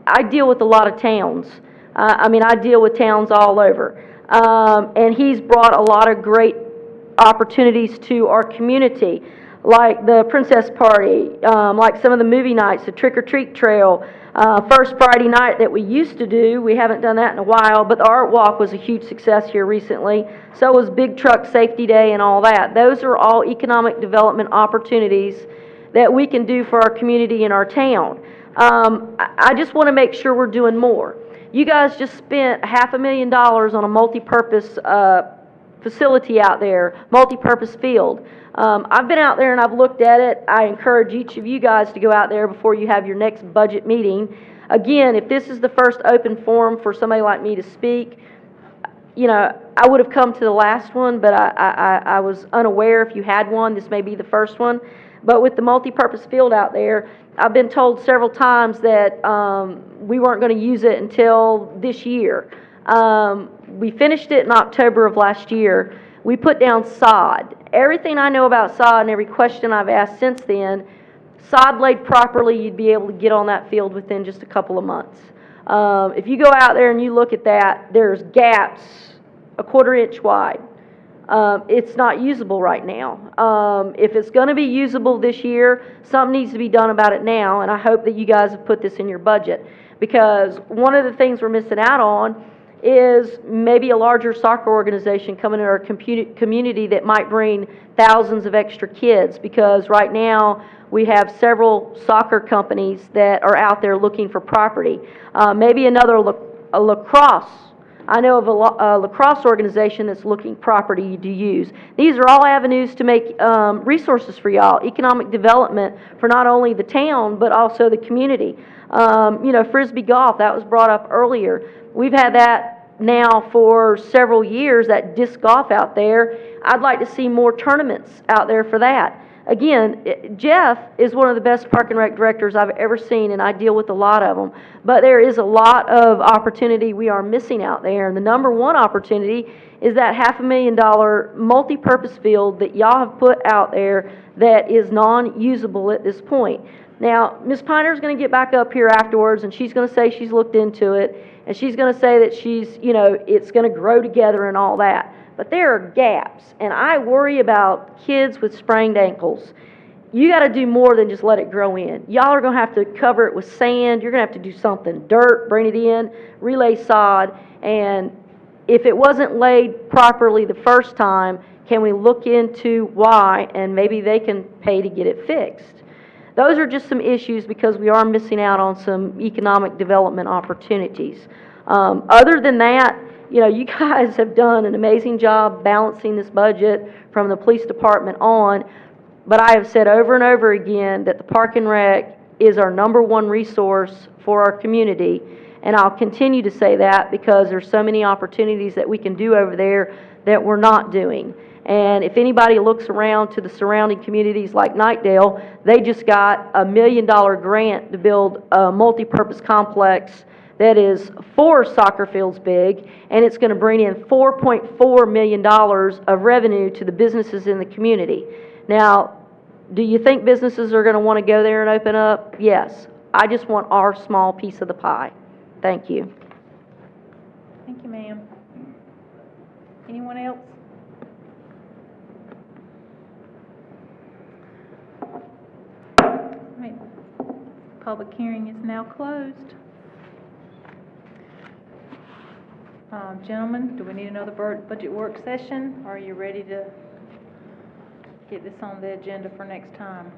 I deal with a lot of towns. I mean, I deal with towns all over. And he's brought a lot of great opportunities to our community, like the Princess Party, like some of the movie nights, the Trick or Treat Trail, first Friday night that we used to do. We haven't done that in a while, but the Art Walk was a huge success here recently. So was Big Truck Safety Day and all that. Those are all economic development opportunities that we can do for our community and our town. I just want to make sure we're doing more. You guys just spent $500,000 on a multi-purpose facility out there, multi-purpose field. I've been out there and I've looked at it. I encourage each of you guys to go out there before you have your next budget meeting. Again, if this is the first open forum for somebody like me to speak, you know, I would have come to the last one, but I was unaware if you had one. This may be the first one. But with the multi-purpose field out there, I've been told several times that we weren't going to use it until this year. We finished it in October of last year. We put down sod. Everything I know about sod and every question I've asked since then, sod laid properly, you'd be able to get on that field within just a couple of months. If you go out there and you look at that, there's gaps a 1/4 inch wide. It's not usable right now. If it's going to be usable this year, something needs to be done about it now, and I hope that you guys have put this in your budget, because one of the things we're missing out on is maybe a larger soccer organization coming to our community that might bring thousands of extra kids, because right now we have several soccer companies that are out there looking for property. Maybe another a lacrosse. I know of a lacrosse organization that's looking property to use. These are all avenues to make resources for y'all, economic development for not only the town, but also the community. You know, Frisbee golf, that was brought up earlier. We've had that now for several years, that disc golf out there. I'd like to see more tournaments out there for that. Again, Jeff is one of the best park and rec directors I've ever seen, and I deal with a lot of them. But there is a lot of opportunity we are missing out there, and the number one opportunity is that $500,000 multi-purpose field that y'all have put out there that is non-usable at this point. Now, Ms. Piner's going to get back up here afterwards, and she's going to say she's looked into it, and she's going to say that she's, you know, it's going to grow together and all that. But there are gaps, and I worry about kids with sprained ankles. You got to do more than just let it grow in. Y'all are going to have to cover it with sand. You're going to have to do something, dirt, bring it in, relay sod, and if it wasn't laid properly the first time, can we look into why, and maybe they can pay to get it fixed. Those are just some issues because we are missing out on some economic development opportunities. Other than that, you know, you guys have done an amazing job balancing this budget from the police department on, but I have said over and over again that the Park and Rec is our number one resource for our community, and I'll continue to say that because there's so many opportunities that we can do over there that we're not doing. And if anybody looks around to the surrounding communities like Knightdale, they just got $1 million grant to build a multi-purpose complex that is 4 soccer fields big, and it's going to bring in $4.4 million of revenue to the businesses in the community. Now, do you think businesses are going to want to go there and open up? Yes. I just want our small piece of the pie. Thank you. Thank you, ma'am. Anyone else? Right. Public hearing is now closed. Gentlemen, do we need another budget work session? Are you ready to get this on the agenda for next time.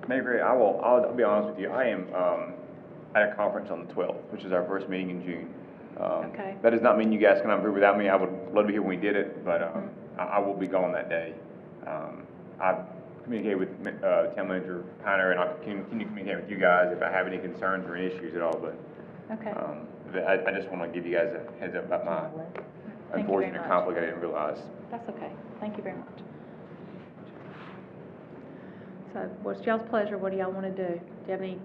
Mayor Gray, I'll be honest with you, I am at a conference on the 12th, which is our first meeting in June. Okay. That does not mean you guys cannot approve without me. I would love to hear when we did it, but I will be gone that day. I've communicated with Town Manager Piner, and I'll continue to communicate with you guys if I have any concerns or issues at all, but Okay. I just want to give you guys a heads up about my Thank you very unfortunate much. conflict I didn't realize. That's okay. Thank you very much. So what's y'all's pleasure? What do y'all want to do? Do you have any,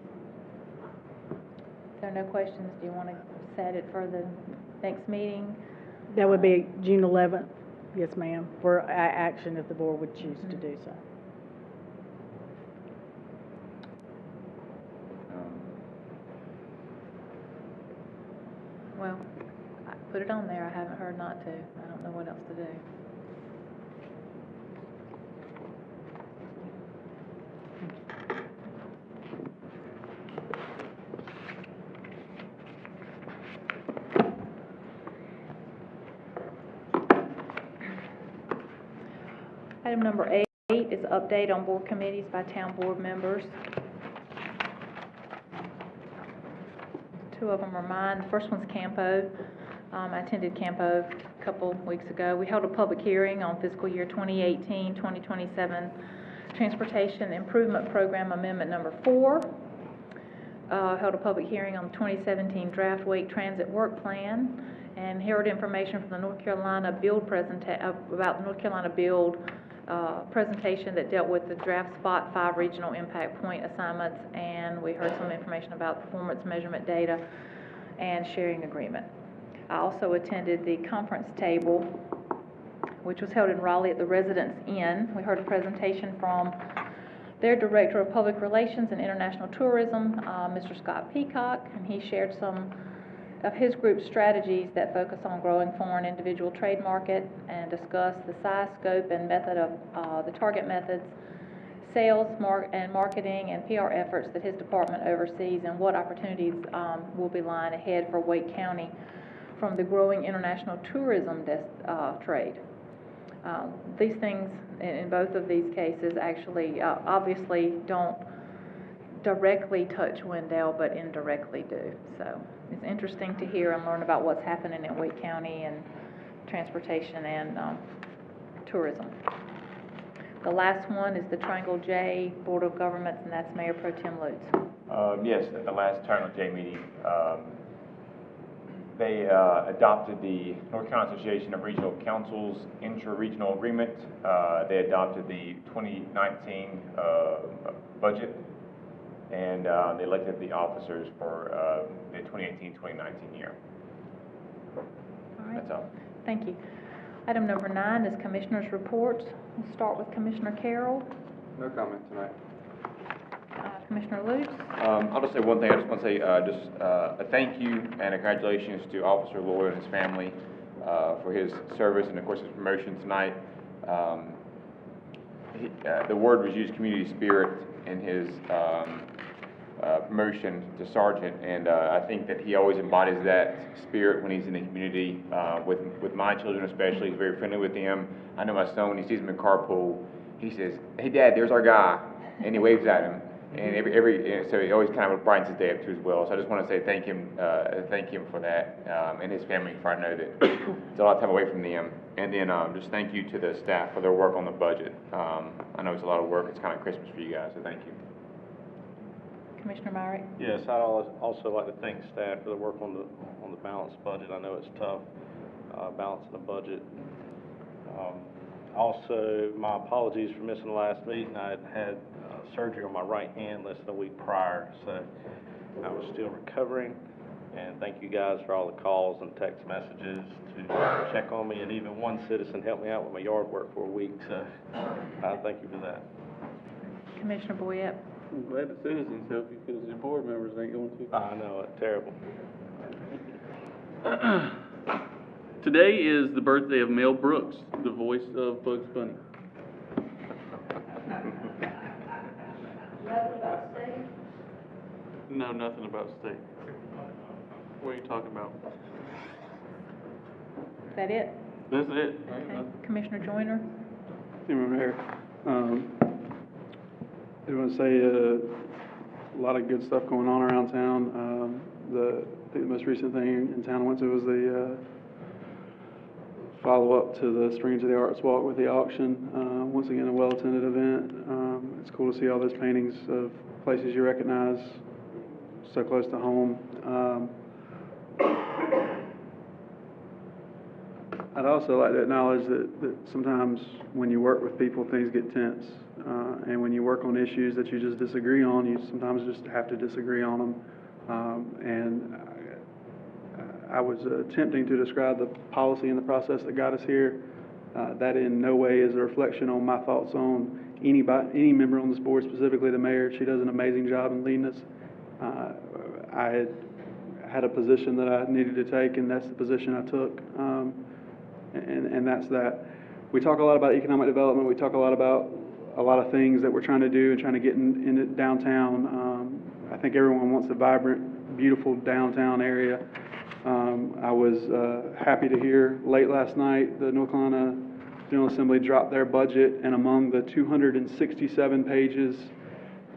if there are no questions, do you want to set it for the next meeting? That would be June 11th, yes, ma'am, for action if the board would choose to do so. Well, I put it on there. I haven't heard not to. I don't know what else to do. Item number 8 is update on board committees by town board members. Two of them are mine. The first one's Campo. I attended Campo a couple weeks ago. We held a public hearing on fiscal year 2018-2027 Transportation Improvement Program Amendment Number 4. Held a public hearing on the 2017 Draft Wake Transit Work Plan, and heard information from the North Carolina Build about the North Carolina Build presentation that dealt with the draft Spot 5 regional impact point assignments, and we heard some information about performance measurement data and sharing agreement. I also attended the conference table, which was held in Raleigh at the Residence Inn. We heard a presentation from their Director of Public Relations and International Tourism, Mr. Scott Peacock, and he shared some of his group's strategies that focus on growing foreign individual trade market, and discuss the size, scope, and method of the target methods, sales, marketing, and PR efforts that his department oversees, and what opportunities will be lying ahead for Wake County from the growing international tourism trade. These things, in both of these cases, actually obviously don't directly touch Wendell, but indirectly do. So it's interesting to hear and learn about what's happening in Wake County and transportation and tourism. The last one is the Triangle J Board of Governments, and that's Mayor Pro Tem Lutz. Yes, at the last Triangle J meeting, they adopted the North Carolina Association of Regional Councils intra-regional agreement. They adopted the 2019 budget, and they elected the officers for the 2018-2019 year. All right. That's all. Thank you. Item number 9 is Commissioners' Reports. We'll start with Commissioner Carroll. No comment tonight. Commissioner Lutz. I'll just say one thing. I just want to say a thank you and a congratulations to Officer Lloyd and his family for his service and, of course, his promotion tonight. The word was used, community spirit, in his promotion to sergeant, and I think that he always embodies that spirit when he's in the community, with my children especially. He's very friendly with them. I know my son, when he sees them in carpool, he says, "Hey Dad, there's our guy," and he waves at him. And so he always kind of brightens his day up too as well. So I just want to say thank him for that, and his family, for I know that it's a lot of time away from them. And then just thank you to the staff for their work on the budget. I know it's a lot of work. It's kind of Christmas for you guys, so thank you. Commissioner Myrick. Yes, I'd also like to thank staff for the work on the balanced budget. I know it's tough, balancing the budget. Also, my apologies for missing the last meeting. I had surgery on my right hand less than a week prior, so I was still recovering. And thank you guys for all the calls and text messages to check on me, and even one citizen helped me out with my yard work for a week, so I thank you for that. Commissioner Boyette. I'm glad the citizens help you because your board members ain't going to. I know, it's terrible. Today is the birthday of Mel Brooks, the voice of Bugs Bunny. No, nothing about steak. What are you talking about? Is that it? That's it. Okay. Commissioner Joyner. Madam Mayor. I want to say a lot of good stuff going on around town. I think the most recent thing in town I went to was the follow-up to the Strings of the Arts Walk with the auction. Once again, a well-attended event. It's cool to see all those paintings of places you recognize so close to home. I'd also like to acknowledge that sometimes when you work with people, things get tense. And when you work on issues that you just disagree on, you sometimes just have to disagree on them. And I was attempting to describe the policy and the process that got us here. That in no way is a reflection on my thoughts on any member on this board, specifically the mayor. She does an amazing job in leading us. I had a position that I needed to take, and that's the position I took. And that's that. We talk a lot about economic development. We talk a lot about a lot of things that we're trying to do and trying to get in downtown. I think everyone wants a vibrant, beautiful downtown area. I was happy to hear late last night the North Carolina General Assembly dropped their budget, and among the 267 pages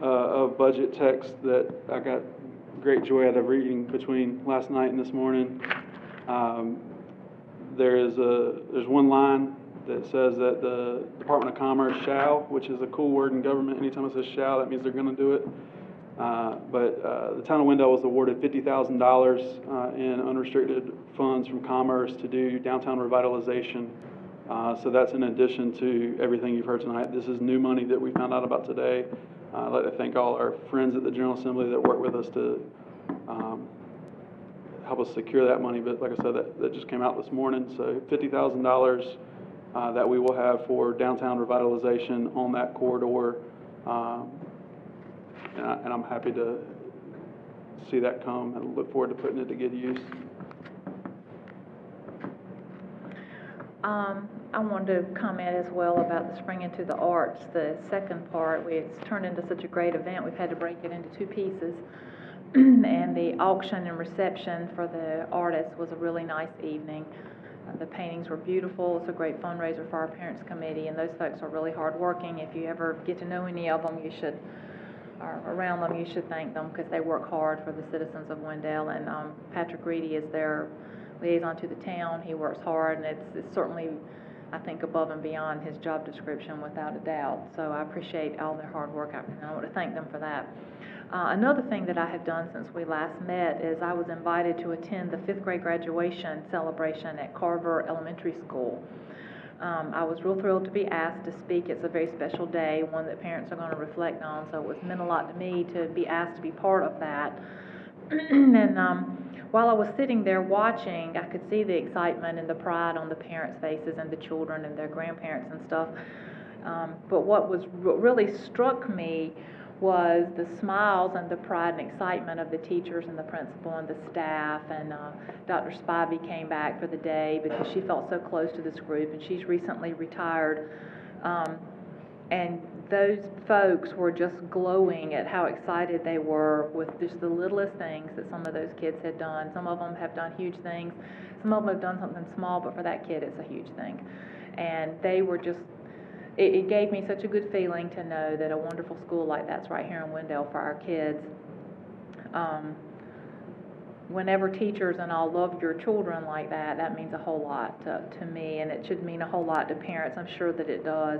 of budget text that I got great joy out of reading between last night and this morning, there's one line that says that the Department of Commerce shall, which is a cool word in government. Anytime it says shall, that means they're going to do it. But the town of Wendell was awarded $50,000 in unrestricted funds from Commerce to do downtown revitalization. So that's in addition to everything you've heard tonight. This is new money that we found out about today. I'd like to thank all our friends at the General Assembly that work with us to help us secure that money. But like I said, that just came out this morning. So $50,000 that we will have for downtown revitalization on that corridor. And I'm happy to see that come and look forward to putting it to good use. I wanted to comment as well about the Spring into the Arts. The second part, it's turned into such a great event, we've had to break it into two pieces. And the auction and reception for the artists was a really nice evening. The paintings were beautiful. It's a great fundraiser for our Parents Committee, and those folks are really hardworking. If you ever get to know any of them, or around them, you should thank them because they work hard for the citizens of Wendell. And Patrick Reedy is their liaison to the town. He works hard, and it's certainly, I think, above and beyond his job description without a doubt. So I appreciate all their hard work, and I want to thank them for that. Another thing that I have done since we last met is I was invited to attend the 5th grade graduation celebration at Carver Elementary School. I was real thrilled to be asked to speak. It's a very special day, one that parents are going to reflect on, so it meant a lot to me to be asked to be part of that. And while I was sitting there watching, I could see the excitement and the pride on the parents' faces and the children and their grandparents and stuff. But what really struck me was the smiles and the pride and excitement of the teachers and the principal and the staff. And Dr. Spivey came back for the day because she felt so close to this group, and she's recently retired. And those folks were just glowing at how excited they were with just the littlest things that some of those kids had done. Some of them have done huge things. Some of them have done something small, but for that kid, it's a huge thing. And they were just, it gave me such a good feeling to know that a wonderful school like that's right here in Wendell for our kids. Whenever teachers and all love your children like that, that means a whole lot to me, and it should mean a whole lot to parents. I'm sure that it does.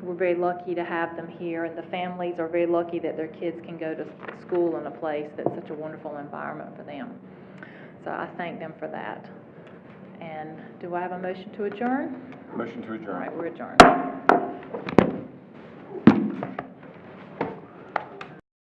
We're very lucky to have them here, and the families are very lucky that their kids can go to school in a place that's such a wonderful environment for them. So I thank them for that. And do I have a motion to adjourn? Motion to adjourn. All right, we're adjourned.